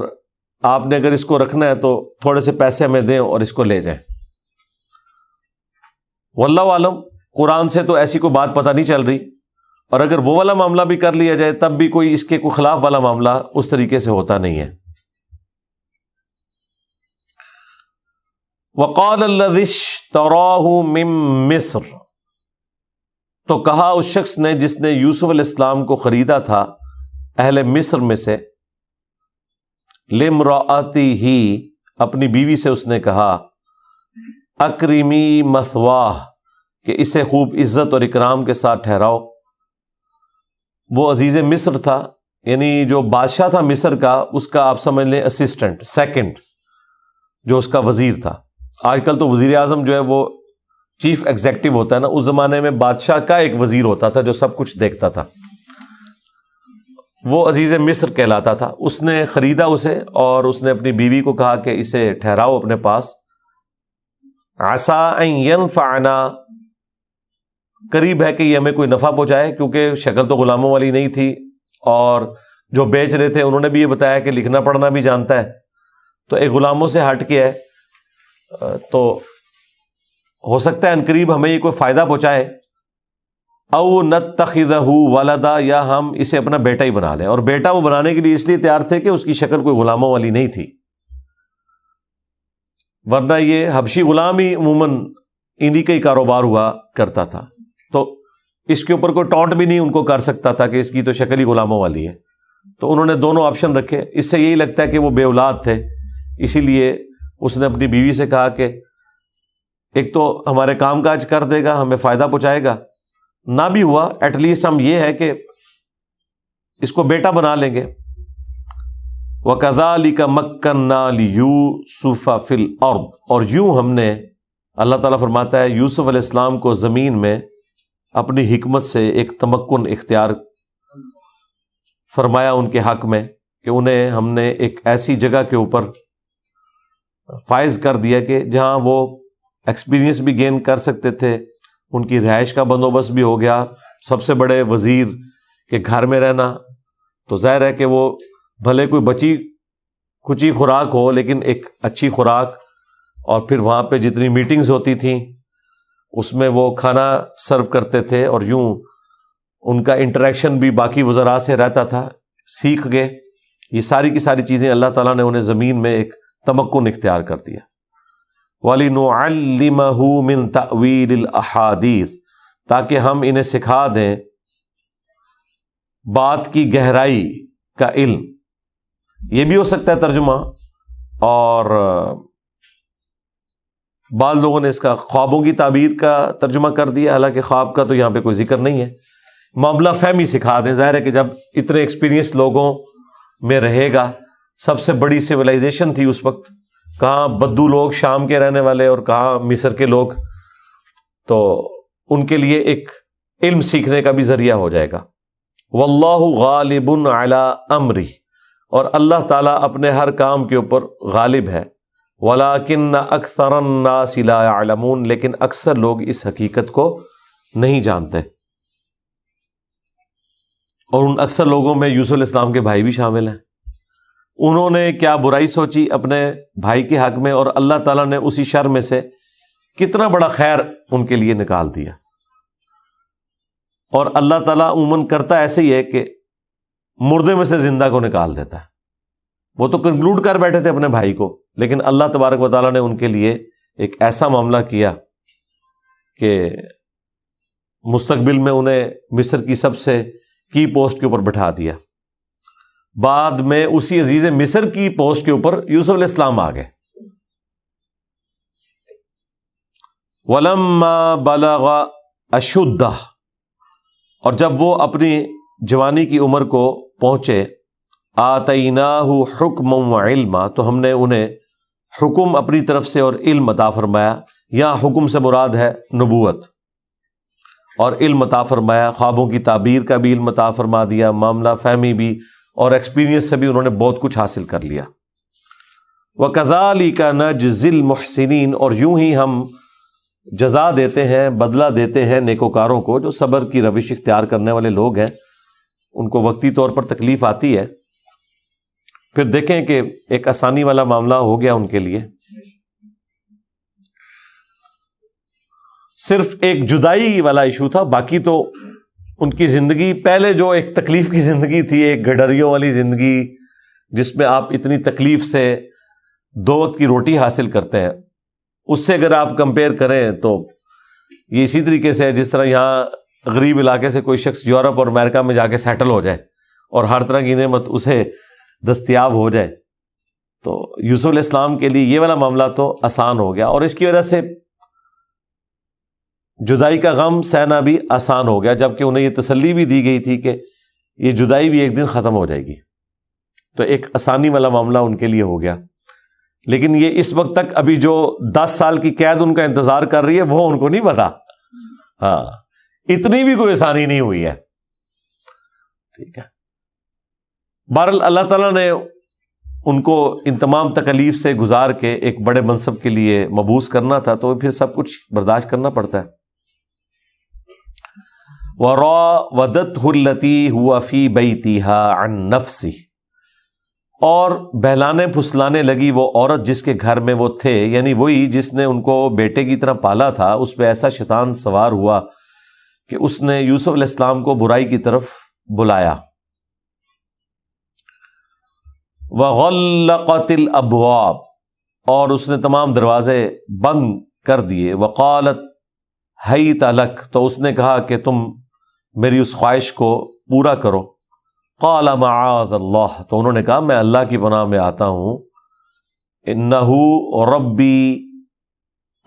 آپ نے اگر اس کو رکھنا ہے تو تھوڑے سے پیسے ہمیں دیں اور اس کو لے جائیں۔ واللہ عالم، قرآن سے تو ایسی کوئی بات پتہ نہیں چل رہی، اور اگر وہ والا معاملہ بھی کر لیا جائے تب بھی کوئی اس کے کوئی خلاف والا معاملہ اس طریقے سے ہوتا نہیں ہے۔ وَقَالَ الَّذِي اشْتَرَاهُ مِن مِصْرَ، تو کہا اس شخص نے جس نے یوسف علیہ السلام کو خریدا تھا اہل مصر میں سے، لِامْرَأَتِهِ، اپنی بیوی سے اس نے کہا، اکرمی مثواہ، کہ اسے خوب عزت اور اکرام کے ساتھ ٹھہراؤ۔ وہ عزیز مصر تھا، یعنی جو بادشاہ تھا مصر کا، اس کا آپ سمجھ لیں اسسٹنٹ، سیکنڈ، جو اس کا وزیر تھا۔ آج کل تو وزیر اعظم جو ہے وہ چیف ایگزیکٹو ہوتا ہے نا، اس زمانے میں بادشاہ کا ایک وزیر ہوتا تھا جو سب کچھ دیکھتا تھا، وہ عزیز مصر کہلاتا تھا۔ اس نے خریدا اسے، اور اس نے اپنی بیوی کو کہا کہ اسے ٹھہراؤ اپنے پاس۔ عسیٰ ان ینفعنا، قریب ہے کہ یہ ہمیں کوئی نفع پہنچائے، کیونکہ شکل تو غلاموں والی نہیں تھی، اور جو بیچ رہے تھے انہوں نے بھی یہ بتایا کہ لکھنا پڑھنا بھی جانتا ہے، تو ایک غلاموں سے ہٹ کے ہے، تو ہو سکتا ہے ان قریب ہمیں یہ کوئی فائدہ پہنچائے۔ او نتخذہ ولدا، یا ہم اسے اپنا بیٹا ہی بنا لیں۔ اور بیٹا وہ بنانے کے لیے اس لیے تیار تھے کہ اس کی شکل کوئی غلاموں والی نہیں تھی، ورنہ یہ حبشی غلام ہی عموماً انہی کا ہی کاروبار ہوا کرتا تھا، تو اس کے اوپر کوئی ٹونٹ بھی نہیں ان کو کر سکتا تھا کہ اس کی تو شکل ہی غلاموں والی ہے۔ تو انہوں نے دونوں آپشن رکھے۔ اس سے یہی لگتا ہے کہ وہ بے اولاد تھے، اسی لیے اس نے اپنی بیوی سے کہا کہ ایک تو ہمارے کام کاج کر دے گا، ہمیں فائدہ پہنچائے گا، نہ بھی ہوا ایٹ لیسٹ ہم یہ ہے کہ اس کو بیٹا بنا لیں گے. وَكَذَلِكَ مَكَّنَّا لِيُوسُفَ فِي الْأَرْضِ، اور یوں ہم نے، اللہ تعالیٰ فرماتا ہے، یوسف علیہ السلام کو زمین میں اپنی حکمت سے ایک تمکن اختیار فرمایا ان کے حق میں، کہ انہیں ہم نے ایک ایسی جگہ کے اوپر فائز کر دیا کہ جہاں وہ ایکسپیرینس بھی گین کر سکتے تھے، ان کی رہائش کا بندوبست بھی ہو گیا. سب سے بڑے وزیر کے گھر میں رہنا تو ظاہر ہے کہ وہ بھلے کوئی بچی کچی خوراک ہو لیکن ایک اچھی خوراک، اور پھر وہاں پہ جتنی میٹنگز ہوتی تھیں اس میں وہ کھانا سرو کرتے تھے، اور یوں ان کا انٹریکشن بھی باقی وزراء سے رہتا تھا. سیکھ گئے یہ ساری کی ساری چیزیں، اللہ تعالیٰ نے انہیں زمین میں ایک تمکن اختیار کر دیا. وَلِنُعَلِّمَهُ مِن تَأْوِيلِ الْأَحَادِيثِ، تاکہ ہم انہیں سکھا دیں بات کی گہرائی کا علم. یہ بھی ہو سکتا ہے ترجمہ، اور بعض لوگوں نے اس کا خوابوں کی تعبیر کا ترجمہ کر دیا، حالانکہ خواب کا تو یہاں پہ کوئی ذکر نہیں ہے. معاملہ فہمی سکھا دیں. ظاہر ہے کہ جب اتنے ایکسپیرینس لوگوں میں رہے گا، سب سے بڑی سویلائزیشن تھی اس وقت، کہاں بدو لوگ شام کے رہنے والے اور کہاں مصر کے لوگ، تو ان کے لیے ایک علم سیکھنے کا بھی ذریعہ ہو جائے گا. واللہ غالب علی امرہ، اور اللہ تعالیٰ اپنے ہر کام کے اوپر غالب ہے. ولکن اکثر الناس لا یعلمون، لیکن اکثر لوگ اس حقیقت کو نہیں جانتے. اور ان اکثر لوگوں میں یوسف علیہ السلام کے بھائی بھی شامل ہیں. انہوں نے کیا برائی سوچی اپنے بھائی کے حق میں، اور اللہ تعالیٰ نے اسی شر میں سے کتنا بڑا خیر ان کے لیے نکال دیا. اور اللہ تعالیٰ عموماً کرتا ایسے ہی ہے کہ مردے میں سے زندہ کو نکال دیتا ہے. وہ تو کنکلوڈ کر بیٹھے تھے اپنے بھائی کو، لیکن اللہ تبارک و تعالیٰ نے ان کے لیے ایک ایسا معاملہ کیا کہ مستقبل میں انہیں مصر کی سب سے کی پوسٹ کے اوپر بٹھا دیا. بعد میں اسی عزیز مصر کی پوسٹ کے اوپر یوسف علیہ السلام آ گئے. وَلَمَّا بَلَغَ أَشُدَّهُ، اور جب وہ اپنی جوانی کی عمر کو پہنچے، آتَيْنَاهُ حُكْمًا وَعِلْمًا، تو ہم نے انہیں حکم اپنی طرف سے اور علم عطا فرمایا. یا حکم سے مراد ہے نبوت، اور علم عطا فرمایا، خوابوں کی تعبیر کا بھی علم عطا فرما دیا، معاملہ فہمی بھی، اور ایکسپیرینس سے بھی انہوں نے بہت کچھ حاصل کر لیا. وَكَذَلِكَ نَجْزِي الْمُحْسِنِينَ، اور یوں ہی ہم جزا دیتے ہیں، بدلہ دیتے ہیں نیکوکاروں کو، جو صبر کی روش اختیار کرنے والے لوگ ہیں. ان کو وقتی طور پر تکلیف آتی ہے، پھر دیکھیں کہ ایک آسانی والا معاملہ ہو گیا ان کے لیے. صرف ایک جدائی والا ایشو تھا، باقی تو ان کی زندگی پہلے جو ایک تکلیف کی زندگی تھی، ایک گڈریوں والی زندگی جس میں آپ اتنی تکلیف سے 2 وقت کی روٹی حاصل کرتے ہیں، اس سے اگر آپ کمپیئر کریں تو یہ اسی طریقے سے ہے جس طرح یہاں غریب علاقے سے کوئی شخص یورپ اور امریکہ میں جا کے سیٹل ہو جائے اور ہر طرح کی نعمت اسے دستیاب ہو جائے. تو یوسف علیہ السلام کے لیے یہ والا معاملہ تو آسان ہو گیا، اور اس کی وجہ سے جدائی کا غم سہنا بھی آسان ہو گیا، جبکہ انہیں یہ تسلی بھی دی گئی تھی کہ یہ جدائی بھی ایک دن ختم ہو جائے گی. تو ایک آسانی والا معاملہ ان کے لیے ہو گیا. لیکن یہ اس وقت تک ابھی جو 10 سال کی قید ان کا انتظار کر رہی ہے وہ ان کو نہیں پتا. ہاں، اتنی بھی کوئی آسانی نہیں ہوئی ہے. ٹھیک ہے، بہرحال اللہ تعالیٰ نے ان کو ان تمام تکلیف سے گزار کے ایک بڑے منصب کے لیے مبعوث کرنا تھا، تو پھر سب کچھ برداشت کرنا پڑتا ہے. وَرَاوَدَتْهُ الَّتِي هُوَ فِي بَيْتِهَا عَن نَفْسِهِ، اور بہلانے پھسلانے لگی وہ عورت جس کے گھر میں وہ تھے، یعنی وہی جس نے ان کو بیٹے کی طرح پالا تھا. اس پہ ایسا شیطان سوار ہوا کہ اس نے یوسف علیہ السلام کو برائی کی طرف بلایا. وَغَلَّقَتِ الْأَبْوَابَ، اور اس نے تمام دروازے بند کر دیے. وَقَالَتْ هَيْتَ لَكَ، تو اس نے کہا کہ تم میری اس خواہش کو پورا کرو. قَالَ مَعَاذَ اللَّهِ، تو انہوں نے کہا میں اللہ کی پناہ میں آتا ہوں. إِنَّهُ رَبِّي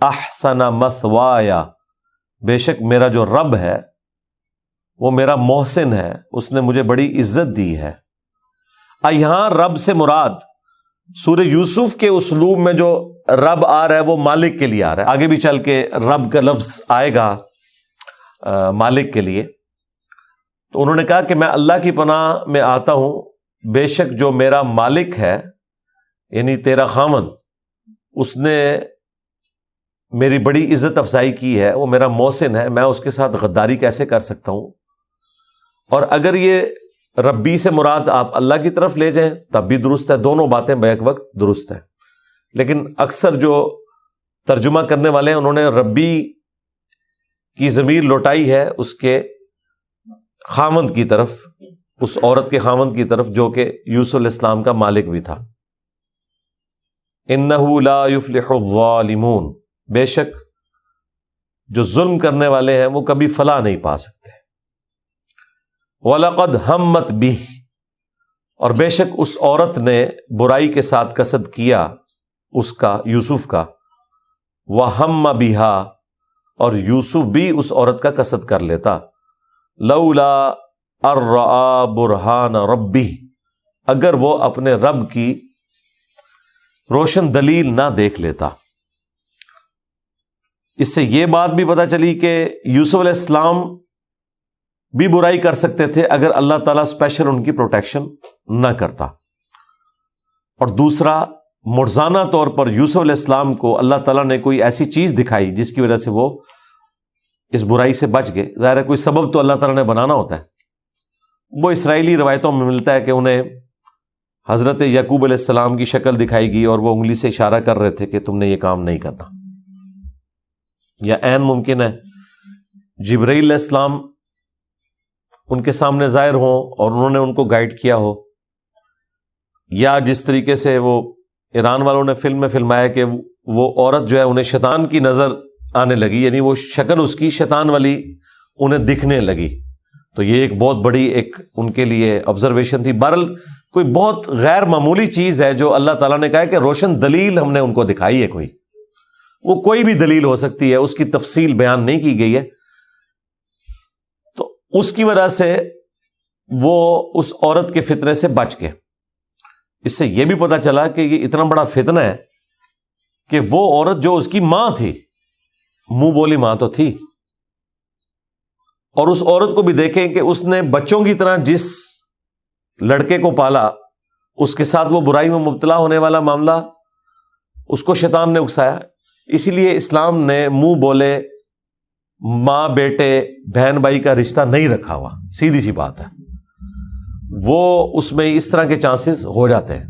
احسن مثوایا، بے شک میرا جو رب ہے وہ میرا محسن ہے، اس نے مجھے بڑی عزت دی ہے۔ یہاں رب سے مراد سورہ یوسف کے اسلوب میں جو رب آ رہا ہے وہ مالک کے لیے آ رہا ہے، آگے بھی چل کے رب کا لفظ آئے گا مالک کے لیے۔ تو انہوں نے کہا کہ میں اللہ کی پناہ میں آتا ہوں، بے شک جو میرا مالک ہے یعنی تیرا خاوند، اس نے میری بڑی عزت افزائی کی ہے، وہ میرا محسن ہے، میں اس کے ساتھ غداری کیسے کر سکتا ہوں؟ اور اگر یہ ربی سے مراد آپ اللہ کی طرف لے جائیں تب بھی درست ہے، دونوں باتیں بیک وقت درست ہیں، لیکن اکثر جو ترجمہ کرنے والے ہیں انہوں نے ربی کی ضمیر لوٹائی ہے اس کے خاوند کی طرف، اس عورت کے خاوند کی طرف جو کہ یوسف علیہ السلام کا مالک بھی تھا۔ انہ لا یفلح الظالمون، بے شک جو ظلم کرنے والے ہیں وہ کبھی فلاح نہیں پا سکتے۔ وَلَقَدْ هَمَّتْ بِهِ، اور بے شک اس عورت نے برائی کے ساتھ قصد کیا اس کا، یوسف کا۔ وَهَمَّ بِهَا، اور یوسف بھی اس عورت کا قصد کر لیتا۔ لَوْلَا أَن رَأَىٰ بُرْهَانَ رَبِّهِ، اگر وہ اپنے رب کی روشن دلیل نہ دیکھ لیتا۔ اس سے یہ بات بھی پتہ چلی کہ یوسف علیہ السلام بھی برائی کر سکتے تھے اگر اللہ تعالیٰ اسپیشل ان کی پروٹیکشن نہ کرتا۔ اور دوسرا، مرزانہ طور پر یوسف علیہ السلام کو اللہ تعالیٰ نے کوئی ایسی چیز دکھائی جس کی وجہ سے وہ اس برائی سے بچ گئے۔ ظاہر ہے کوئی سبب تو اللہ تعالیٰ نے بنانا ہوتا ہے۔ وہ اسرائیلی روایتوں میں ملتا ہے کہ انہیں حضرت یعقوب علیہ السلام کی شکل دکھائی گئی اور وہ انگلی سے اشارہ کر رہے تھے کہ تم نے یہ کام نہیں کرنا۔ یا عین ممکن ہے جبرائیل علیہ السلام ان کے سامنے ظاہر ہوں اور انہوں نے ان کو گائیڈ کیا ہو، یا جس طریقے سے وہ ایران والوں نے فلم میں فلمایا کہ وہ عورت جو ہے انہیں شیطان کی نظر آنے لگی، یعنی وہ شکل اس کی شیطان والی انہیں دکھنے لگی۔ تو یہ ایک بہت بڑی ایک ان کے لیے آبزرویشن تھی۔ بہرحال کوئی بہت غیر معمولی چیز ہے جو اللہ تعالیٰ نے کہا کہ روشن دلیل ہم نے ان کو دکھائی ہے، وہ کوئی بھی دلیل ہو سکتی ہے، اس کی تفصیل بیان نہیں کی گئی ہے۔ تو اس کی وجہ سے وہ اس عورت کے فتنے سے بچ گئے۔ اس سے یہ بھی پتہ چلا کہ یہ اتنا بڑا فتنہ ہے کہ وہ عورت جو اس کی ماں تھی، منہ بولی ماں تو تھی، اور اس عورت کو بھی دیکھیں کہ اس نے بچوں کی طرح جس لڑکے کو پالا، اس کے ساتھ وہ برائی میں مبتلا ہونے والا معاملہ اس کو شیطان نے اکسایا۔ اسی لیے اسلام نے منہ بولے ماں بیٹے بہن بھائی کا رشتہ نہیں رکھا ہوا، سیدھی سی بات ہے، وہ اس میں اس طرح کے چانسز ہو جاتے ہیں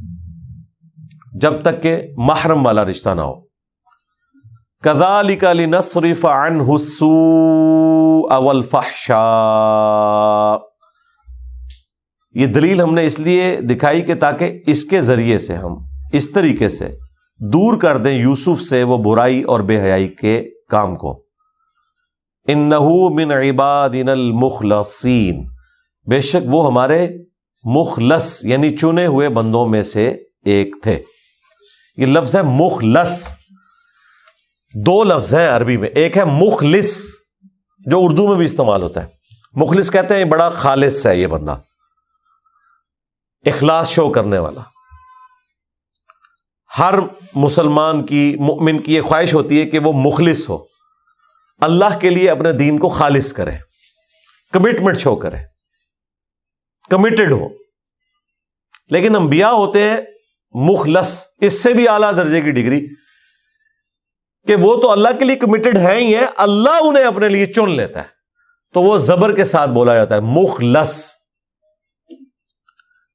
جب تک کہ محرم والا رشتہ نہ ہو۔ كَذَلِكَ لِنَصْرِفَ عَنْهُ السُّوءَ وَالْفَحْشَاءَ، یہ دلیل ہم نے اس لیے دکھائی کہ تاکہ اس کے ذریعے سے ہم اس طریقے سے دور کر دیں یوسف سے وہ برائی اور بے حیائی کے کام کو۔ اِنَّهُ مِنْ عِبَادِنَا الْمُخْلَصِينَ، بے شک وہ ہمارے مخلص یعنی چنے ہوئے بندوں میں سے ایک تھے۔ یہ لفظ ہے مخلص، دو لفظ ہیں عربی میں، ایک ہے مخلص جو اردو میں بھی استعمال ہوتا ہے۔ مخلص کہتے ہیں بڑا خالص ہے یہ بندہ، اخلاص شو کرنے والا۔ ہر مسلمان کی، مؤمن کی یہ خواہش ہوتی ہے کہ وہ مخلص ہو، اللہ کے لیے اپنے دین کو خالص کرے، کمٹمنٹ شو کرے، کمیٹڈ ہو۔ لیکن انبیاء ہوتے ہیں مخلص، اس سے بھی اعلیٰ درجے کی ڈگری کہ وہ تو اللہ کے لیے کمیٹڈ ہیں ہی ہیں، اللہ انہیں اپنے لیے چن لیتا ہے، تو وہ زبر کے ساتھ بولا جاتا ہے مخلص۔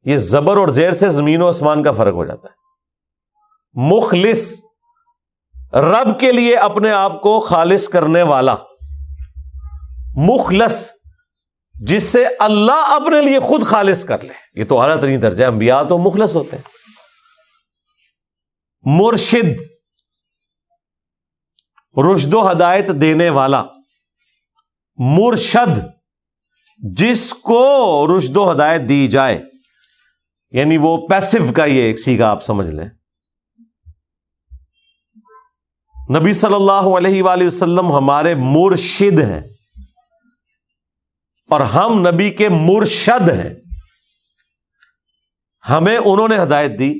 یہ زبر اور زیر سے زمین و آسمان کا فرق ہو جاتا ہے۔ مخلص، رب کے لیے اپنے آپ کو خالص کرنے والا۔ مخلص، جس سے اللہ اپنے لیے خود خالص کر لے، یہ تو اعلیٰ ترین درجہ ہے، انبیاء تو مخلص ہوتے ہیں۔ مرشد، رشد و ہدایت دینے والا۔ مرشد، جس کو رشد و ہدایت دی جائے، یعنی وہ پیسو کا یہ ایک سیگا آپ سمجھ لیں۔ نبی صلی اللہ علیہ وآلہ وسلم ہمارے مرشد ہیں اور ہم نبی کے مرشد ہیں. ہمیں انہوں نے ہدایت دی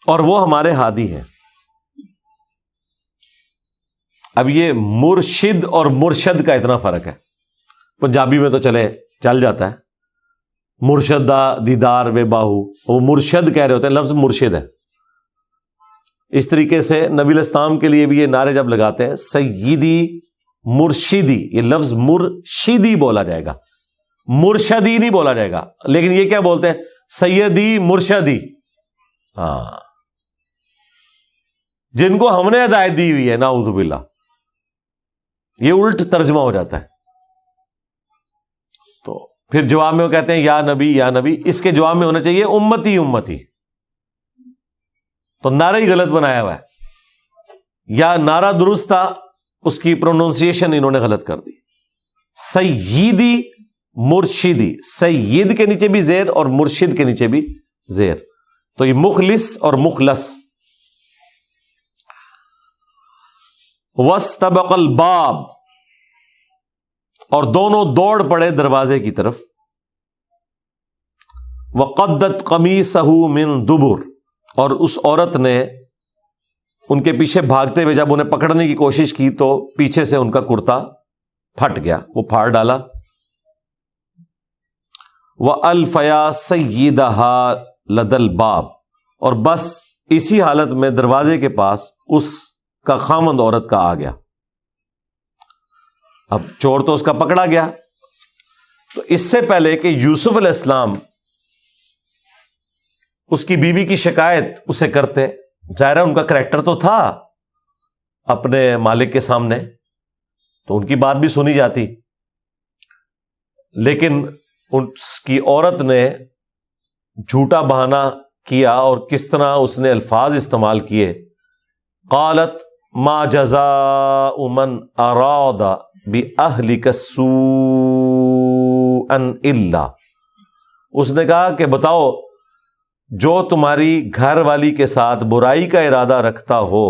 اور وہ ہمارے ہادی ہیں. اب یہ مرشد اور مرشد کا اتنا فرق ہے. پنجابی میں تو چل جاتا ہے مرشدہ دیدار وے باہو، وہ مرشد کہہ رہے ہوتے ہیں، لفظ مرشد ہے. اس طریقے سے نبی علیہ السلام کے لیے بھی یہ نعرے جب لگاتے ہیں سیدی مرشدی، یہ لفظ مرشدی بولا جائے گا، مرشدی نہیں بولا جائے گا. لیکن یہ کیا بولتے ہیں؟ سیدی مرشدی. ہاں، جن کو ہم نے ہدایت دی ہوئی ہے، نعوذ باللہ، یہ الٹ ترجمہ ہو جاتا ہے. تو پھر جواب میں وہ کہتے ہیں یا نبی یا نبی. اس کے جواب میں ہونا چاہیے امتی امتی. تو نعرہ ہی غلط بنایا ہوا ہے، یا نعرہ درست تھا، اس کی پروننسیشن انہوں نے غلط کر دی. سیدی مرشدی، سید کے نیچے بھی زیر اور مرشد کے نیچے بھی زیر، تو یہ مخلص اور مخلص. واستبق الباب، اور دونوں دوڑ پڑے دروازے کی طرف. وقدت قمیصہ من دبر، اور اس عورت نے ان کے پیچھے بھاگتے ہوئے جب انہیں پکڑنے کی کوشش کی تو پیچھے سے ان کا کرتا پھٹ گیا، وہ پھاڑ ڈالا. وَأَلْفَيَا سَيِّدَهَا لَدَى الْبَابِ، اور بس اسی حالت میں دروازے کے پاس اس کا خامند عورت کا آ گیا. اب چور تو اس کا پکڑا گیا. تو اس سے پہلے کہ یوسف علیہ السلام اس کی بیوی کی شکایت اسے کرتے، ظاہر ہے ان کا کریکٹر تو تھا اپنے مالک کے سامنے، تو ان کی بات بھی سنی جاتی. لیکن اس کی عورت نے جھوٹا بہانہ کیا، اور کس طرح اس نے الفاظ استعمال کیے. قالت ما جزاء من اراد باہلک سوءا الا، اس نے کہا کہ بتاؤ جو تمہاری گھر والی کے ساتھ برائی کا ارادہ رکھتا ہو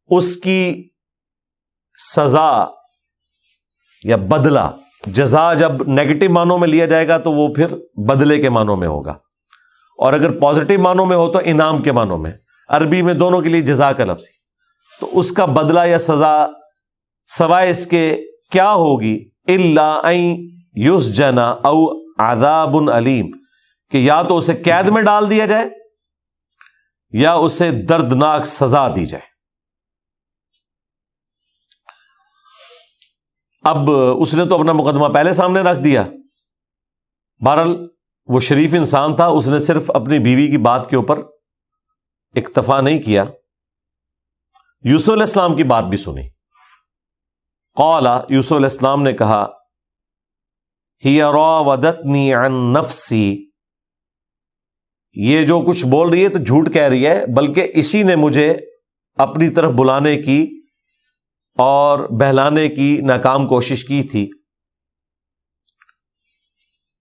اس کی سزا یا بدلہ. جزا جب نیگیٹو معنوں میں لیا جائے گا تو وہ پھر بدلے کے معنوں میں ہوگا، اور اگر پازیٹو معنوں میں ہو تو انعام کے معنوں میں. عربی میں دونوں کے لیے جزا کا لفظ، تو اس کا بدلہ یا سزا سوائے اس کے کیا ہوگی؟ الا ان یسجن او عذاب علیم، کہ یا تو اسے قید میں ڈال دیا جائے یا اسے دردناک سزا دی جائے. اب اس نے تو اپنا مقدمہ پہلے سامنے رکھ دیا. بہرحال وہ شریف انسان تھا، اس نے صرف اپنی بیوی کی بات کے اوپر اکتفا نہیں کیا، یوسف علیہ السلام کی بات بھی سنی. قال، یوسف علیہ السلام نے کہا ہی راودتنی عن نفسی، یہ جو کچھ بول رہی ہے تو جھوٹ کہہ رہی ہے، بلکہ اسی نے مجھے اپنی طرف بلانے کی اور بہلانے کی ناکام کوشش کی تھی.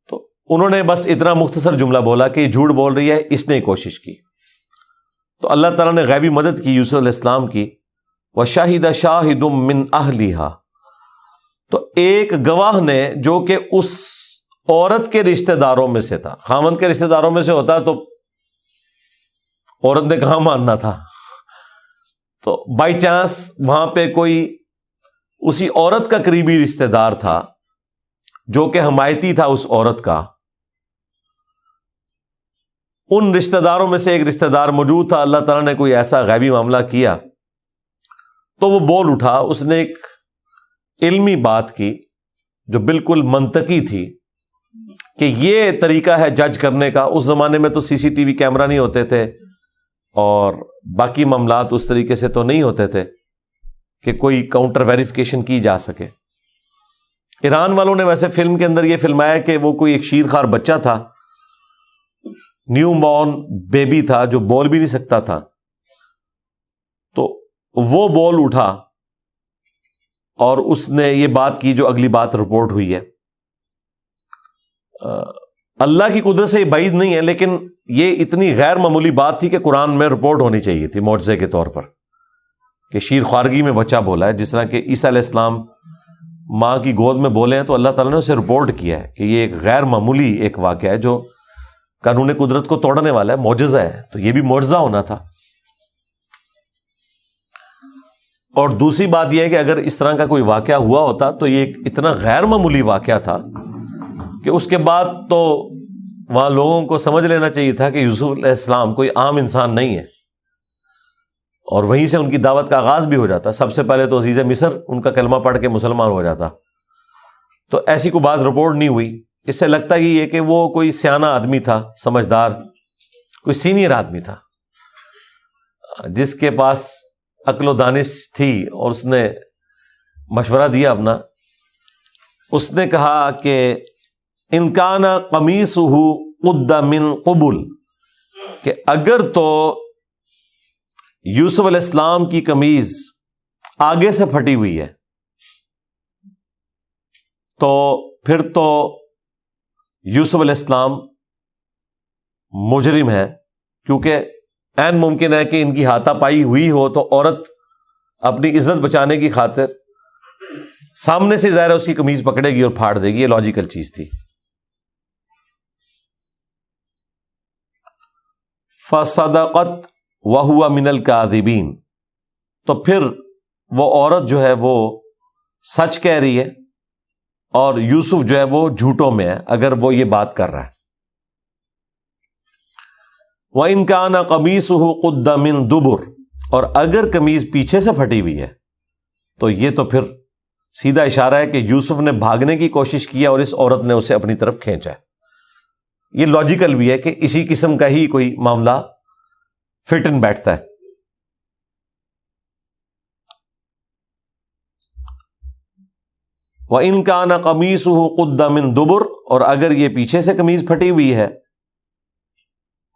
تو انہوں نے بس اتنا مختصر جملہ بولا کہ یہ جھوٹ بول رہی ہے، اس نے کوشش کی. تو اللہ تعالیٰ نے غیبی مدد کی یوسف علیہ السلام کی. وَشَهِدَ شَاهِدٌ مِّنْ أَهْلِهَا، تو ایک گواہ نے جو کہ اس عورت کے رشتہ داروں میں سے تھا. خامند کے رشتہ داروں میں سے ہوتا تو عورت نے کہاں ماننا تھا. تو بائی چانس وہاں پہ کوئی اسی عورت کا قریبی رشتہ دار تھا جو کہ حمایتی تھا اس عورت کا. ان رشتہ داروں میں سے ایک رشتہ دار موجود تھا. اللہ تعالیٰ نے کوئی ایسا غیبی معاملہ کیا تو وہ بول اٹھا. اس نے ایک علمی بات کی جو بالکل منطقی تھی کہ یہ طریقہ ہے جج کرنے کا. اس زمانے میں تو سی سی ٹی وی کیمرہ نہیں ہوتے تھے اور باقی معاملات اس طریقے سے تو نہیں ہوتے تھے کہ کوئی کاؤنٹر ویریفیکیشن کی جا سکے. ایران والوں نے ویسے فلم کے اندر یہ فلمایا کہ وہ کوئی ایک شیرخوار بچہ تھا، نیو بورن بیبی تھا جو بول بھی نہیں سکتا تھا. تو وہ بول اٹھا اور اس نے یہ بات کی جو اگلی بات رپورٹ ہوئی ہے. اللہ کی قدرت سے یہ بعید نہیں ہے، لیکن یہ اتنی غیر معمولی بات تھی کہ قرآن میں رپورٹ ہونی چاہیے تھی معجزے کے طور پر. کہ شیر خوارگی میں بچہ بولا ہے، جس طرح کہ عیسیٰ علیہ السلام ماں کی گود میں بولے ہیں، تو اللہ تعالیٰ نے اسے رپورٹ کیا ہے کہ یہ ایک غیر معمولی ایک واقعہ ہے جو قانون قدرت کو توڑنے والا ہے، معجزہ ہے، تو یہ بھی معجزہ ہونا تھا۔ اور دوسری بات یہ ہے کہ اگر اس طرح کا کوئی واقعہ ہوا ہوتا تو یہ ایک اتنا غیر معمولی واقعہ تھا کہ اس کے بعد تو وہاں لوگوں کو سمجھ لینا چاہیے تھا کہ یوسف علیہ السلام کوئی عام انسان نہیں ہے، اور وہیں سے ان کی دعوت کا آغاز بھی ہو جاتا۔ سب سے پہلے تو عزیز مصر ان کا کلمہ پڑھ کے مسلمان ہو جاتا، تو ایسی کوئی بات رپورٹ نہیں ہوئی۔ اس سے لگتا ہی ہے کہ وہ کوئی سیانہ آدمی تھا، سمجھدار، کوئی سینئر آدمی تھا جس کے پاس عقل و دانش تھی، اور اس نے مشورہ دیا اپنا۔ اس نے کہا کہ ان کان قمیصہ قد من قبل، کہ اگر تو یوسف علیہ السلام کی قمیض آگے سے پھٹی ہوئی ہے تو پھر تو یوسف علیہ السلام مجرم ہے، کیونکہ عین ممکن ہے کہ ان کی ہاتھا پائی ہوئی ہو تو عورت اپنی عزت بچانے کی خاطر سامنے سے ظاہر ہے اس کی قمیض پکڑے گی اور پھاڑ دے گی، یہ لاجیکل چیز تھی۔ فصدقت وہو من الکاذبین، تو پھر وہ عورت جو ہے وہ سچ کہہ رہی ہے اور یوسف جو ہے وہ جھوٹوں میں ہے اگر وہ یہ بات کر رہا ہے۔ وَإِن كَانَ قَمِيصُهُ قُدَّ مِن دُبُرٍ، اور اگر قمیض پیچھے سے پھٹی ہوئی ہے تو یہ تو پھر سیدھا اشارہ ہے کہ یوسف نے بھاگنے کی کوشش کیا اور اس عورت نے اسے اپنی طرف کھینچا ہے۔ یہ لاجیکل بھی ہے کہ اسی قسم کا ہی کوئی معاملہ فٹ ان بیٹھتا ہے۔ وَإِن كَانَ قَمِيصُهُ قُدَّ مِن دُبُرٍ، اور اگر یہ پیچھے سے قمیض پھٹی ہوئی ہے،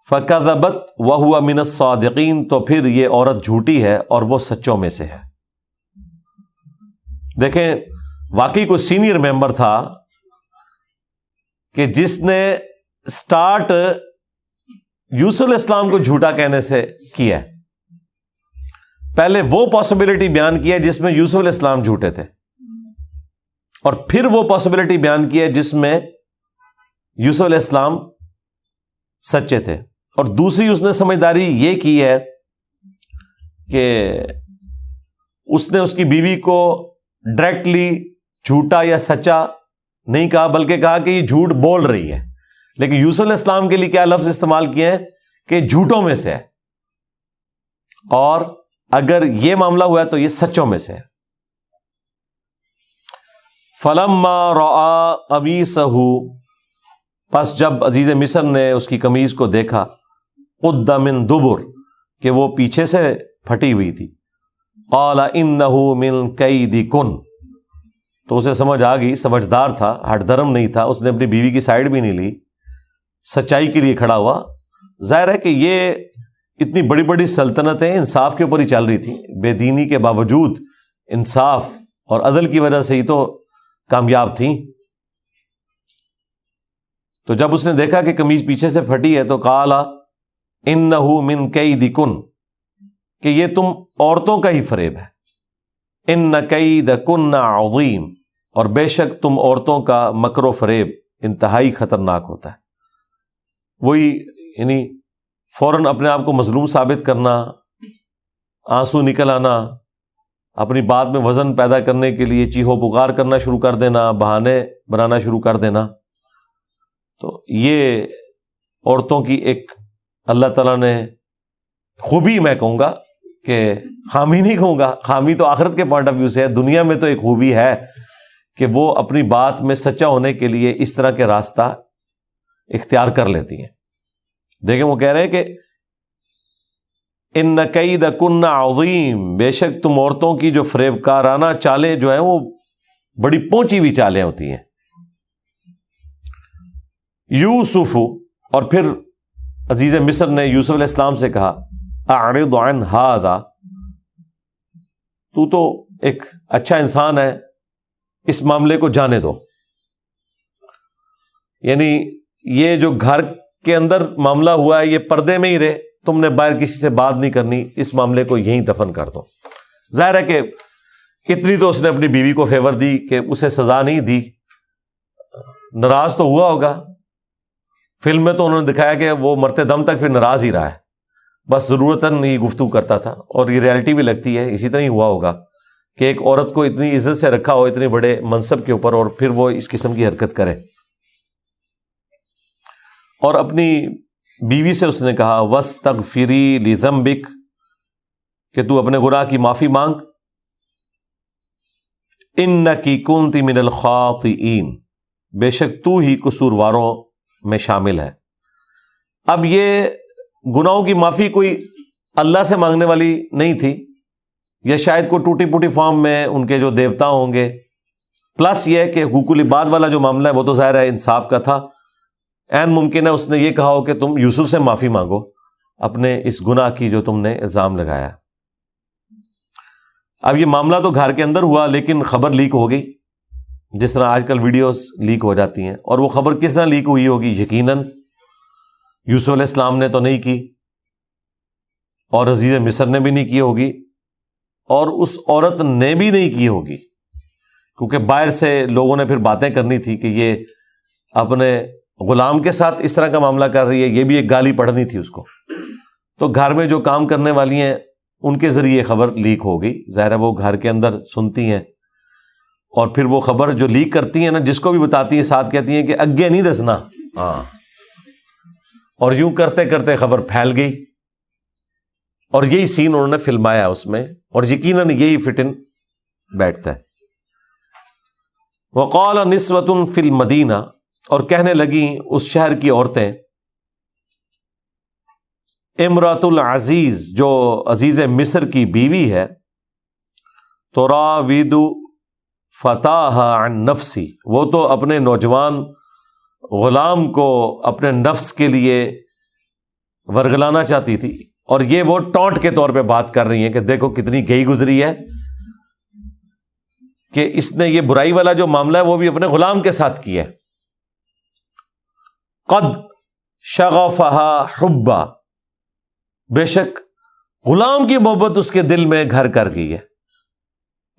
فَكَذَبَتْ وَهُوَ مِنَ الصَّادِقِينَ، تو پھر یہ عورت جھوٹی ہے اور وہ سچوں میں سے ہے۔ دیکھیں واقعی کوئی سینئر ممبر تھا کہ جس نے سٹارٹ یوسف علیہ السلام کو جھوٹا کہنے سے کیا ہے۔ پہلے وہ پاسبلٹی بیان کی ہے جس میں یوسف علیہ السلام جھوٹے تھے، اور پھر وہ پاسبلٹی بیان کی ہے جس میں یوسف علیہ السلام سچے تھے، اور دوسری اس نے سمجھداری یہ کی ہے کہ اس نے اس کی بیوی کو ڈائریکٹلی جھوٹا یا سچا نہیں کہا، بلکہ کہا کہ یہ جھوٹ بول رہی ہے، لیکن یوسف علیہ السلام کے لیے کیا لفظ استعمال کیے ہیں کہ جھوٹوں میں سے ہے، اور اگر یہ معاملہ ہوا ہے تو یہ سچوں میں سے ہے۔ فَلَمَّا رَأَىٰ قَمِيصَهُ، پس جب عزیز مصر نے اس کی قمیض کو دیکھا، قُدَّ مِن دُبُرٍ، کہ وہ پیچھے سے پھٹی ہوئی تھی، قَالَ إِنَّهُ مِن كَيْدِكُنَّ، تو اسے سمجھ آ گئی، سمجھدار تھا، ہٹ دھرم نہیں تھا، اس نے اپنی بیوی کی سائیڈ بھی نہیں لی، سچائی کے لیے کھڑا ہوا۔ ظاہر ہے کہ یہ اتنی بڑی بڑی سلطنتیں انصاف کے اوپر ہی چل رہی تھیں، بے دینی کے باوجود انصاف اور عدل کی وجہ سے ہی تو کامیاب تھیں۔ تو جب اس نے دیکھا کہ قمیض پیچھے سے پھٹی ہے تو قال انہ من کیدکن، کہ یہ تم عورتوں کا ہی فریب ہے، ان کیدکن عظیم، اور بے شک تم عورتوں کا مکر و فریب انتہائی خطرناک ہوتا ہے۔ وہی یعنی فوراً اپنے آپ کو مظلوم ثابت کرنا، آنسو نکل آنا، اپنی بات میں وزن پیدا کرنے کے لیے چیخو پکار کرنا شروع کر دینا، بہانے بنانا شروع کر دینا، تو یہ عورتوں کی ایک اللہ تعالیٰ نے خوبی، میں کہوں گا کہ خامی نہیں کہوں گا، خامی تو آخرت کے پوائنٹ آف ویو سے ہے، دنیا میں تو ایک خوبی ہے کہ وہ اپنی بات میں سچا ہونے کے لیے اس طرح کے راستہ اختیار کر لیتی ہیں۔ دیکھیں وہ کہہ رہے ہیں کہ ان کیدکن عظیم، بے شک تم عورتوں کی جو فریب کارانہ چالیں جو ہیں وہ بڑی پہنچی ہوئی چالیں ہوتی ہیں۔ یوسف، اور پھر عزیز مصر نے یوسف علیہ السلام سے کہا اعرض عن ھذا، تو ایک اچھا انسان ہے، اس معاملے کو جانے دو، یعنی یہ جو گھر کے اندر معاملہ ہوا ہے یہ پردے میں ہی رہے، تم نے باہر کسی سے بات نہیں کرنی، اس معاملے کو یہیں دفن کر دو۔ ظاہر ہے کہ اتنی تو اس نے اپنی بیوی کو فیور دی کہ اسے سزا نہیں دی، ناراض تو ہوا ہوگا. فلم میں تو انہوں نے دکھایا کہ وہ مرتے دم تک پھر ناراض ہی رہا ہے، بس ضرورتاً ہی گفتگو کرتا تھا، اور یہ ریالٹی بھی لگتی ہے اسی طرح ہی ہوا ہوگا کہ ایک عورت کو اتنی عزت سے رکھا ہو اتنے بڑے منصب کے اوپر، اور پھر وہ اس قسم کی حرکت کرے. اور اپنی بیوی سے اس نے کہا وَاسْتَغْفِرِي لِذَنبِكَ، کہ تو اپنے گناہ کی معافی مانگ، إِنَّكِ كُنْتِ مِنَ الْخَاطِئِينَ، بے شک تو ہی قصورواروں میں شامل ہے. اب یہ گناہوں کی معافی کوئی اللہ سے مانگنے والی نہیں تھی، یا شاید کوئی ٹوٹی پوٹی فارم میں ان کے جو دیوتا ہوں گے، پلس یہ کہ حقوق العباد والا جو معاملہ ہے وہ تو ظاہر ہے انصاف کا تھا. عین ممکن ہے اس نے یہ کہا ہو کہ تم یوسف سے معافی مانگو اپنے اس گناہ کی جو تم نے الزام لگایا. اب یہ معاملہ تو گھر کے اندر ہوا، لیکن خبر لیک ہو گئی، جس طرح آج کل ویڈیوز لیک ہو جاتی ہیں. اور وہ خبر کس طرح لیک ہوئی ہوگی؟ یقیناً یوسف علیہ السلام نے تو نہیں کی، اور عزیز مصر نے بھی نہیں کی ہوگی، اور اس عورت نے بھی نہیں کی ہوگی، کیونکہ باہر سے لوگوں نے پھر باتیں کرنی تھی کہ یہ اپنے غلام کے ساتھ اس طرح کا معاملہ کر رہی ہے، یہ بھی ایک گالی پڑھنی تھی اس کو. تو گھر میں جو کام کرنے والی ہیں ان کے ذریعے خبر لیک ہو گئی. ظاہر ہے وہ گھر کے اندر سنتی ہیں، اور پھر وہ خبر جو لیک کرتی ہیں نا، جس کو بھی بتاتی ہیں ساتھ کہتی ہیں کہ اگے نہیں دسنا. ہاں، اور یوں کرتے کرتے خبر پھیل گئی، اور یہی سین انہوں نے فلمایا اس میں، اور یقیناً یہی فٹ ان بیٹھتا ہے. وقال نسوۃ فی المدینہ، اور کہنے لگیں اس شہر کی عورتیں، امرأۃ العزیز، جو عزیز مصر کی بیوی ہے، تراود فتاها عن نفسی، وہ تو اپنے نوجوان غلام کو اپنے نفس کے لیے ورگلانا چاہتی تھی. اور یہ وہ ٹونٹ کے طور پہ بات کر رہی ہیں کہ دیکھو کتنی گئی گزری ہے کہ اس نے یہ برائی والا جو معاملہ ہے وہ بھی اپنے غلام کے ساتھ کیا ہے. قد شغفها حبا، بے شک غلام کی محبت اس کے دل میں گھر کر گئی ہے.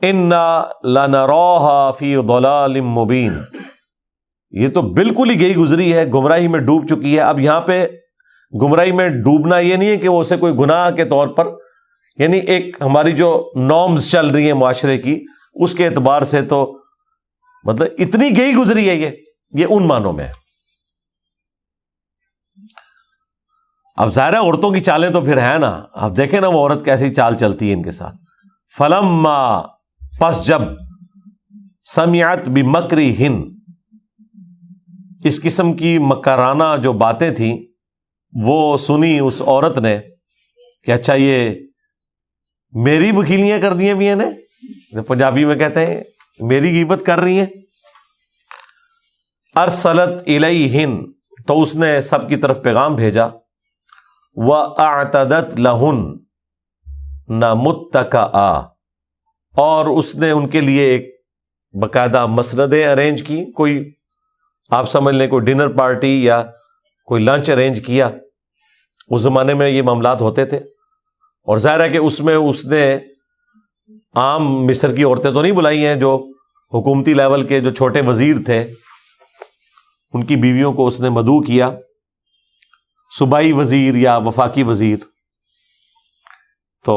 انا لنراها فی ضلال مبین، یہ تو بالکل ہی گئی گزری ہے، گمراہی میں ڈوب چکی ہے. اب یہاں پہ گمراہی میں ڈوبنا یہ نہیں ہے کہ وہ اسے کوئی گناہ کے طور پر، یعنی ایک ہماری جو نارمز چل رہی ہیں معاشرے کی اس کے اعتبار سے تو مطلب اتنی گئی گزری ہے یہ ان معنوں میں ہے. اب ظاہر ہے عورتوں کی چالیں تو پھر ہیں نا، اب دیکھیں نا وہ عورت کیسی چال چلتی ہے ان کے ساتھ. فلما، پس جب، سمعت بمکرہن، اس قسم کی مکرانہ جو باتیں تھیں وہ سنی اس عورت نے کہ اچھا یہ میری وکیلیاں کر دی بھی ہیں، پنجابی میں کہتے ہیں میری غیبت کر رہی ہیں. ارسلت الیہن، تو اس نے سب کی طرف پیغام بھیجا. وَأَعْتَدَتْ لَهُنَّ مُتَّكَأً، اور اس نے ان کے لیے ایک باقاعدہ مسندیں ارینج کی، کوئی آپ سمجھ لیں کوئی ڈنر پارٹی یا کوئی لنچ ارینج کیا. اس زمانے میں یہ معاملات ہوتے تھے، اور ظاہر ہے کہ اس میں اس نے عام مصر کی عورتیں تو نہیں بلائی ہیں، جو حکومتی لیول کے جو چھوٹے وزیر تھے ان کی بیویوں کو اس نے مدعو کیا، صوبائی وزیر یا وفاقی وزیر. تو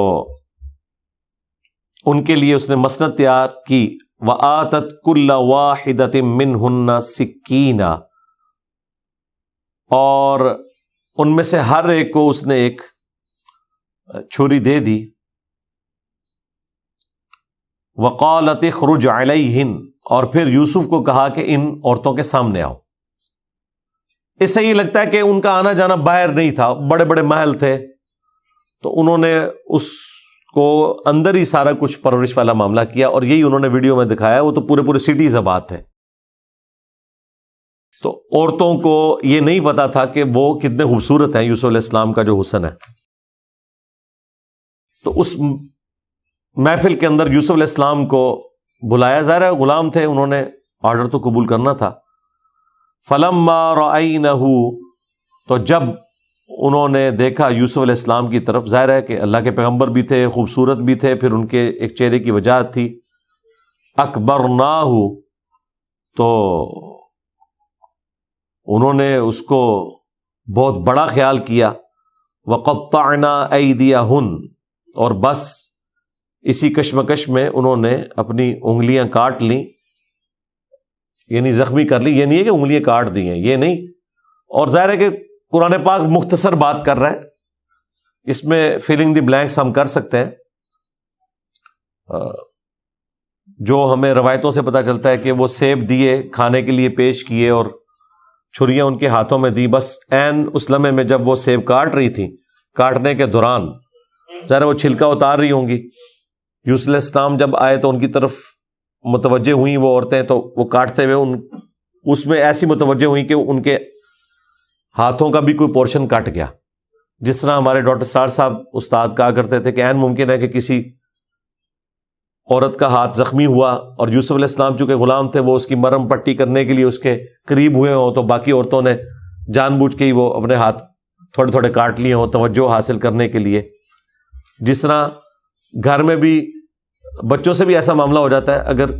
ان کے لیے اس نے مسند تیار کی. وَآتَتْ كُلَّ وَاحِدَةٍ مِّنْهُنَّ سِكِّينًا، اور ان میں سے ہر ایک کو اس نے ایک چھری دے دی. وَقَالَتِ اخْرُجْ عَلَيْهِنْ، اور پھر یوسف کو کہا کہ ان عورتوں کے سامنے آؤ. اس سے یہ لگتا ہے کہ ان کا آنا جانا باہر نہیں تھا، بڑے بڑے محل تھے، تو انہوں نے اس کو اندر ہی سارا کچھ پرورش والا معاملہ کیا، اور یہی انہوں نے ویڈیو میں دکھایا. وہ تو پورے پورے سٹیز آباد تھے، تو عورتوں کو یہ نہیں پتا تھا کہ وہ کتنے خوبصورت ہیں، یوسف علیہ السلام کا جو حسن ہے. تو اس محفل کے اندر یوسف علیہ السلام کو بلایا. ظاہر ہے غلام تھے، انہوں نے آرڈر تو قبول کرنا تھا. فلما رأینہ، تو جب انہوں نے دیکھا یوسف علیہ السلام کی طرف. ظاہر ہے کہ اللہ کے پیغمبر بھی تھے, خوبصورت بھی تھے, پھر ان کے ایک چہرے کی وجاہت تھی. اکبرناہ, تو انہوں نے اس کو بہت بڑا خیال کیا. وقطعنا ایدیہن, اور بس اسی کشمکش میں انہوں نے اپنی انگلیاں کاٹ لیں, یعنی زخمی کر لی. یہ نہیں ہے کہ انگلیاں کاٹ دی ہیں, یہ نہیں. اور ظاہر ہے کہ قرآن پاک مختصر بات کر رہا ہے, اس میں فلنگ دی بلینکس ہم کر سکتے ہیں. جو ہمیں روایتوں سے پتہ چلتا ہے کہ وہ سیب دیے, کھانے کے لیے پیش کیے, اور چھریاں ان کے ہاتھوں میں دی. بس عین اس لمحے میں جب وہ سیب کاٹ رہی تھی, کاٹنے کے دوران ظاہر وہ چھلکا اتار رہی ہوں گی. یوسف علیہ السلام جب آئے تو ان کی طرف متوجہ ہوئیں وہ عورتیں, تو وہ کاٹتے ہوئے اس میں ایسی متوجہ ہوئیں کہ ان کے ہاتھوں کا بھی کوئی پورشن کٹ گیا. جس طرح ہمارے ڈاکٹر سار صاحب استاد کہا کرتے تھے کہ عین ممکن ہے کہ کسی عورت کا ہاتھ زخمی ہوا اور یوسف علیہ السلام چونکہ غلام تھے, وہ اس کی مرہم پٹی کرنے کے لیے اس کے قریب ہوئے ہوں, تو باقی عورتوں نے جان بوجھ کے ہی وہ اپنے ہاتھ تھوڑے تھوڑے کاٹ لیے ہوں توجہ حاصل کرنے کے لیے. جس طرح گھر میں بھی بچوں سے بھی ایسا معاملہ ہو جاتا ہے, اگر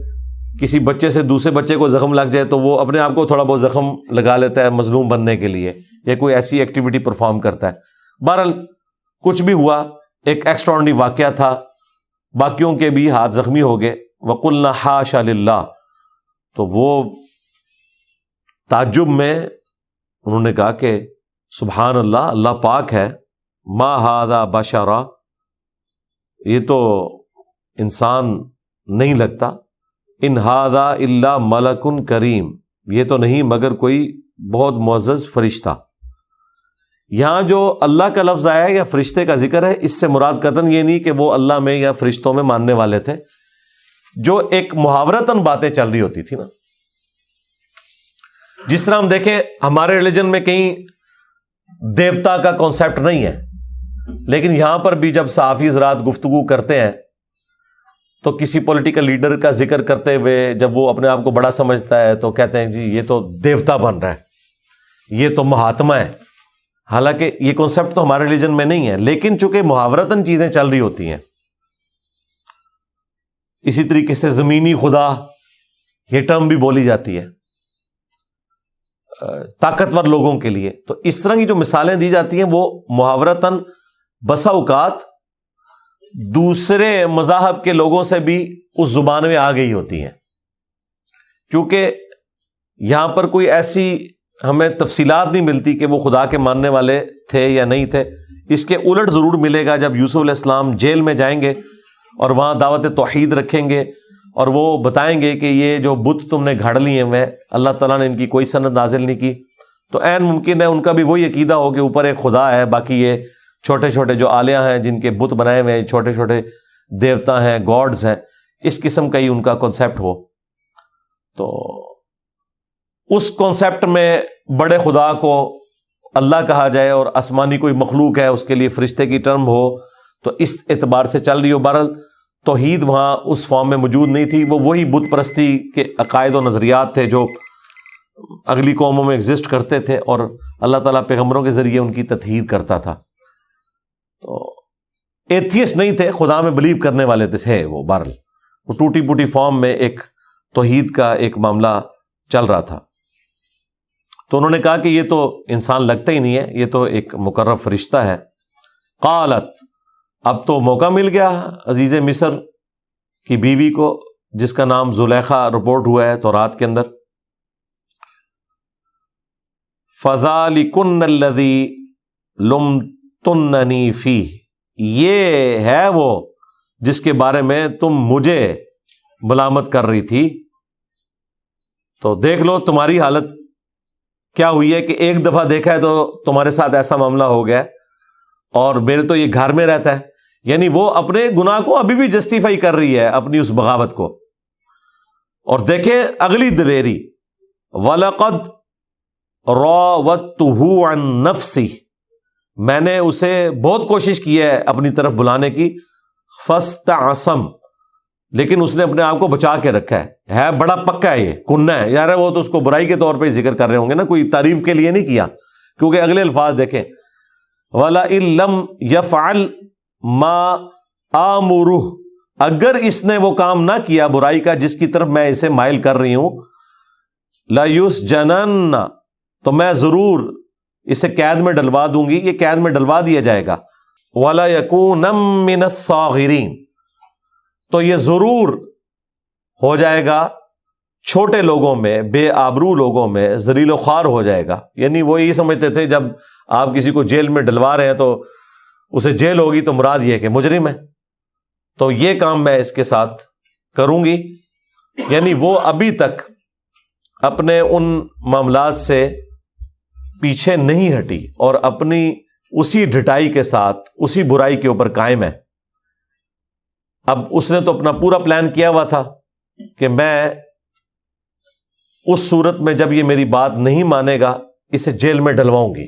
کسی بچے سے دوسرے بچے کو زخم لگ جائے تو وہ اپنے آپ کو تھوڑا بہت زخم لگا لیتا ہے مظلوم بننے کے لیے, یا کوئی ایسی ایکٹیویٹی پرفارم کرتا ہے. بہرحال کچھ بھی ہوا, ایک ایکسٹراڈنری واقعہ تھا, باقیوں کے بھی ہاتھ زخمی ہو گئے. وَقُلْنَا حَاشَ لِلَّهِ, تو وہ تعجب میں انہوں نے کہا کہ سبحان اللہ, اللہ پاک ہے. ما ھذا بشرا, یہ تو انسان نہیں لگتا. ان ھذا الا ملک کریم, یہ تو نہیں مگر کوئی بہت معزز فرشتہ. یہاں جو اللہ کا لفظ آیا ہے یا فرشتے کا ذکر ہے, اس سے مراد قطعاً یہ نہیں کہ وہ اللہ میں یا فرشتوں میں ماننے والے تھے. جو ایک محاورتاً باتیں چل رہی ہوتی تھی نا, جس طرح ہم دیکھیں ہمارے ریلیجن میں کہیں دیوتا کا کانسیپٹ نہیں ہے, لیکن یہاں پر بھی جب صحافی حضرات گفتگو کرتے ہیں تو کسی پولیٹیکل لیڈر کا ذکر کرتے ہوئے جب وہ اپنے آپ کو بڑا سمجھتا ہے تو کہتے ہیں جی یہ تو دیوتا بن رہا ہے, یہ تو مہاتما ہے. حالانکہ یہ کانسیپٹ تو ہمارے ریلیجن میں نہیں ہے, لیکن چونکہ محاورتاً چیزیں چل رہی ہوتی ہیں. اسی طریقے سے زمینی خدا, یہ ٹرم بھی بولی جاتی ہے طاقتور لوگوں کے لیے. تو اس طرح کی جو مثالیں دی جاتی ہیں وہ محاورتاً بسا اوقات دوسرے مذاہب کے لوگوں سے بھی اس زبان میں آ گئی ہوتی ہیں, کیونکہ یہاں پر کوئی ایسی ہمیں تفصیلات نہیں ملتی کہ وہ خدا کے ماننے والے تھے یا نہیں تھے. اس کے الٹ ضرور ملے گا جب یوسف علیہ السلام جیل میں جائیں گے اور وہاں دعوت توحید رکھیں گے, اور وہ بتائیں گے کہ یہ جو بت تم نے گھڑ لی ہیں میں اللہ تعالیٰ نے ان کی کوئی سند نازل نہیں کی, تو عین ممکن ہے ان کا بھی وہی عقیدہ ہو کہ اوپر ایک خدا ہے, باقی یہ چھوٹے چھوٹے جو آلیہ ہیں جن کے بت بنائے ہوئے ہیں, چھوٹے چھوٹے دیوتا ہیں, گاڈز ہیں, اس قسم کا ہی ان کا کانسیپٹ ہو. تو اس کانسیپٹ میں بڑے خدا کو اللہ کہا جائے اور آسمانی کوئی مخلوق ہے اس کے لیے فرشتے کی ٹرم ہو, تو اس اعتبار سے چل رہی ہو. بہرحال توحید وہاں اس فارم میں موجود نہیں تھی, وہ وہی بت پرستی کے عقائد و نظریات تھے جو اگلی قوموں میں ایگزسٹ کرتے تھے, اور اللہ تعالیٰ پیغمبروں کے ذریعے ان کی تطہیر کرتا تھا. تو ایتھیسٹ نہیں تھے, خدا میں بلیو کرنے والے تھے وہ. بہرحال وہ ٹوٹی پوٹی فارم میں ایک توحید کا ایک معاملہ چل رہا تھا. تو انہوں نے کہا کہ یہ تو انسان لگتا ہی نہیں ہے, یہ تو ایک مقرب فرشتہ ہے. قالت, اب تو موقع مل گیا عزیز مصر کی بیوی کو جس کا نام زلیخا رپورٹ ہوا ہے تورات کے اندر. فَذَلِكُنَّ الَّذِي لُمْتُنَّنِي فِيهِ, یہ ہے وہ جس کے بارے میں تم مجھے ملامت کر رہی تھی. تو دیکھ لو تمہاری حالت کیا ہوئی ہے کہ ایک دفعہ دیکھا ہے تو تمہارے ساتھ ایسا معاملہ ہو گیا, اور میرے تو یہ گھر میں رہتا ہے. یعنی وہ اپنے گناہ کو ابھی بھی جسٹیفائی کر رہی ہے, اپنی اس بغاوت کو. اور دیکھیں اگلی دلیری, وَلَقَدْ رَاوَدتُّهُ عَن نَفْسِهِ, میں نے اسے بہت کوشش کی ہے اپنی طرف بلانے کی. فَاسْتَعْصَمَ, لیکن اس نے اپنے آپ کو بچا کے رکھا ہے بڑا پکا ہے, یہ کننا ہے یار. وہ تو اس کو برائی کے طور پہ ذکر کر رہے ہوں گے نا, کوئی تعریف کے لیے نہیں کیا, کیونکہ اگلے الفاظ دیکھیں, وَلَئِن لَّمْ يَفْعَلْ مَا آمُرُهُ، اگر اس نے وہ کام نہ کیا برائی کا جس کی طرف میں اسے مائل کر رہی ہوں، لَيُسْجَنَنَّ، تو میں ضرور اسے قید میں ڈلوا دوں گی، یہ قید میں ڈلوا دیا جائے گا، وَلَيَكُونَ مِنَ الصَّاغِرِينَ، تو یہ ضرور ہو جائے گا چھوٹے لوگوں میں، بے آبرو لوگوں میں، ذلیل و خوار ہو جائے گا۔ یعنی وہ یہ سمجھتے تھے جب آپ کسی کو جیل میں ڈلوا رہے ہیں تو اسے جیل ہوگی تو مراد یہ ہے کہ مجرم ہے، تو یہ کام میں اس کے ساتھ کروں گی۔ یعنی وہ ابھی تک اپنے ان معاملات سے پیچھے نہیں ہٹی اور اپنی اسی ڈھٹائی کے ساتھ اسی برائی کے اوپر قائم ہے۔ اب اس نے تو اپنا پورا پلان کیا ہوا تھا کہ میں اس صورت میں جب یہ میری بات نہیں مانے گا اسے جیل میں ڈلواؤں گی،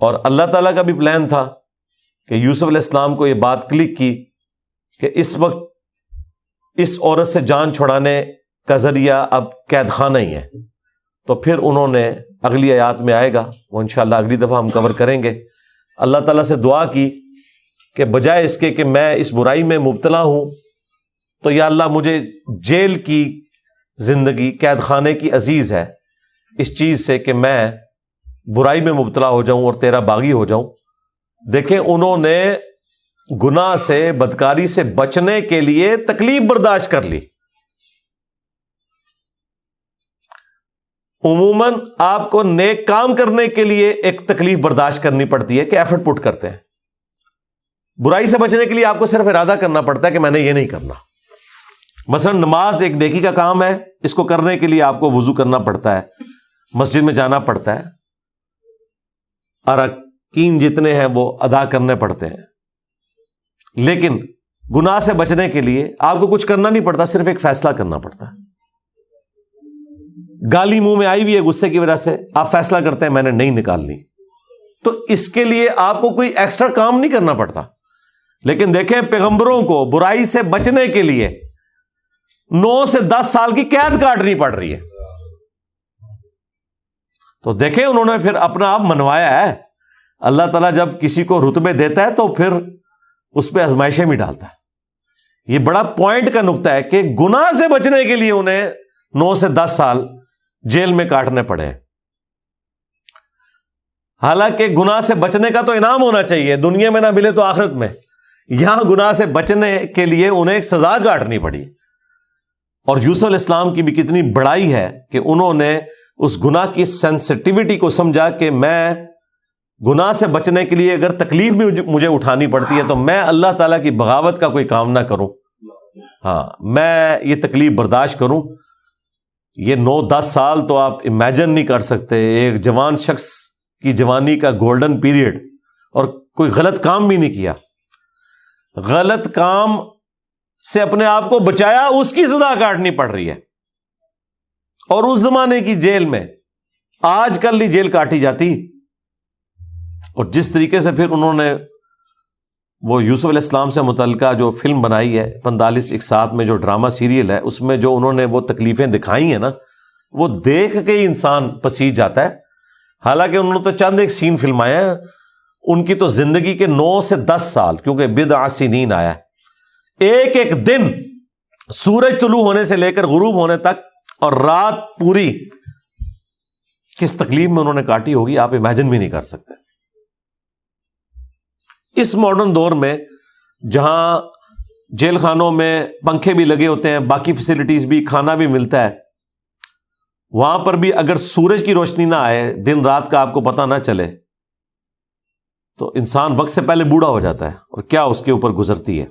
اور اللہ تعالیٰ کا بھی پلان تھا کہ یوسف علیہ السلام کو یہ بات کلک کی کہ اس وقت اس عورت سے جان چھڑانے کا ذریعہ اب قید خانہ ہی ہے۔ تو پھر انہوں نے اگلی آیات میں آئے گا، وہ انشاءاللہ اگلی دفعہ ہم کور کریں گے، اللہ تعالیٰ سے دعا کی کہ بجائے اس کے کہ میں اس برائی میں مبتلا ہوں تو یا اللہ مجھے جیل کی زندگی، قید خانے کی عزیز ہے اس چیز سے کہ میں برائی میں مبتلا ہو جاؤں اور تیرا باغی ہو جاؤں۔ دیکھیں انہوں نے گناہ سے، بدکاری سے بچنے کے لیے تکلیف برداشت کر لی۔ عموماً آپ کو نیک کام کرنے کے لیے ایک تکلیف برداشت کرنی پڑتی ہے کہ ایفرٹ پٹ کرتے ہیں، برائی سے بچنے کے لیے آپ کو صرف ارادہ کرنا پڑتا ہے کہ میں نے یہ نہیں کرنا۔ مثلا نماز ایک نیکی کا کام ہے، اس کو کرنے کے لیے آپ کو وضو کرنا پڑتا ہے، مسجد میں جانا پڑتا ہے، ارکین جتنے ہیں وہ ادا کرنے پڑتے ہیں۔ لیکن گناہ سے بچنے کے لیے آپ کو کچھ کرنا نہیں پڑتا، صرف ایک فیصلہ کرنا پڑتا ہے۔ گالی منہ میں آئی بھی ہے غصے کی وجہ سے، آپ فیصلہ کرتے ہیں میں نے نہیں نکالنی، تو اس کے لیے آپ کو کوئی ایکسٹرا کام نہیں کرنا پڑتا۔ لیکن دیکھیں پیغمبروں کو برائی سے بچنے کے لیے 9 سے 10 سال کی قید کاٹنی پڑ رہی ہے، تو دیکھیں انہوں نے پھر اپنا آپ منوایا ہے۔ اللہ تعالیٰ جب کسی کو رتبے دیتا ہے تو پھر اس پہ آزمائشیں بھی ڈالتا ہے۔ یہ بڑا پوائنٹ کا نقطہ ہے کہ گناہ سے بچنے کے لیے انہیں 9 سے 10 سال جیل میں کاٹنے پڑے ہیں۔ حالانکہ گناہ سے بچنے کا تو انعام ہونا چاہیے، دنیا میں نہ ملے تو آخرت میں، یہاں گناہ سے بچنے کے لیے انہیں ایک سزا کاٹنی پڑی۔ اور یوسف علیہ السلام کی بھی کتنی بڑائی ہے کہ انہوں نے اس گناہ کی سینسٹیوٹی کو سمجھا کہ میں گناہ سے بچنے کے لیے اگر تکلیف بھی مجھے اٹھانی پڑتی ہے تو میں اللہ تعالیٰ کی بغاوت کا کوئی کام نہ کروں، ہاں میں یہ تکلیف برداشت کروں۔ یہ 9-10 سال تو آپ امیجن نہیں کر سکتے، ایک جوان شخص کی جوانی کا گولڈن پیریڈ، اور کوئی غلط کام بھی نہیں کیا، غلط کام سے اپنے آپ کو بچایا، اس کی سزا کاٹنی پڑ رہی ہے۔ اور اس زمانے کی جیل میں آج کل نہیں جیل کاٹی جاتی۔ اور جس طریقے سے پھر انہوں نے وہ یوسف علیہ السلام سے متعلقہ جو فلم بنائی ہے 45-1 میں جو ڈرامہ سیریل ہے، اس میں جو انہوں نے وہ تکلیفیں دکھائی ہیں نا، وہ دیکھ کے ہی انسان پسیج جاتا ہے۔ حالانکہ انہوں نے تو چند ایک سین فلمائے ہیں، ان کی تو زندگی کے 9 سے 10 سال، کیونکہ بضع سنین آیا ہے، ایک ایک دن سورج طلوع ہونے سے لے کر غروب ہونے تک اور رات پوری کس تکلیف میں انہوں نے کاٹی ہوگی آپ امیجن بھی نہیں کر سکتے۔ اس ماڈرن دور میں جہاں جیل خانوں میں پنکھے بھی لگے ہوتے ہیں، باقی فیسلٹیز بھی، کھانا بھی ملتا ہے، وہاں پر بھی اگر سورج کی روشنی نہ آئے، دن رات کا آپ کو پتہ نہ چلے، تو انسان وقت سے پہلے بوڑھا ہو جاتا ہے، اور کیا اس کے اوپر گزرتی ہے۔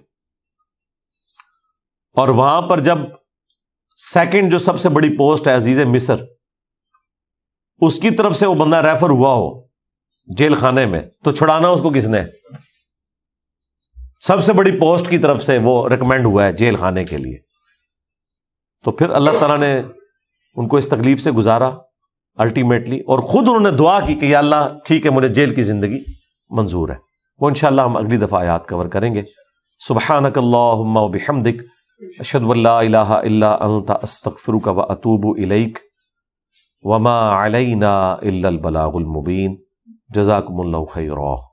اور وہاں پر جب سیکنڈ جو سب سے بڑی پوسٹ ہے عزیز مصر، اس کی طرف سے وہ بندہ ریفر ہوا ہو جیل خانے میں، تو چھڑانا اس کو کس نے؟ سب سے بڑی پوسٹ کی طرف سے وہ ریکمینڈ ہوا ہے جیل خانے کے لیے، تو پھر اللہ تعالیٰ نے ان کو اس تکلیف سے گزارا الٹیمیٹلی، اور خود انہوں نے دعا کی کہ یا اللہ ٹھیک ہے مجھے جیل کی زندگی منظور ہے۔ وہ انشاءاللہ ہم اگلی دفعہ آیات کور کریں گے۔ سبحانک اللہم وبحمدک، اشہد ان لا الہ الا انت، استغفرک واتوب الیک، وما علینا الا البلاغ المبین۔ جزاکم اللہ خیرا.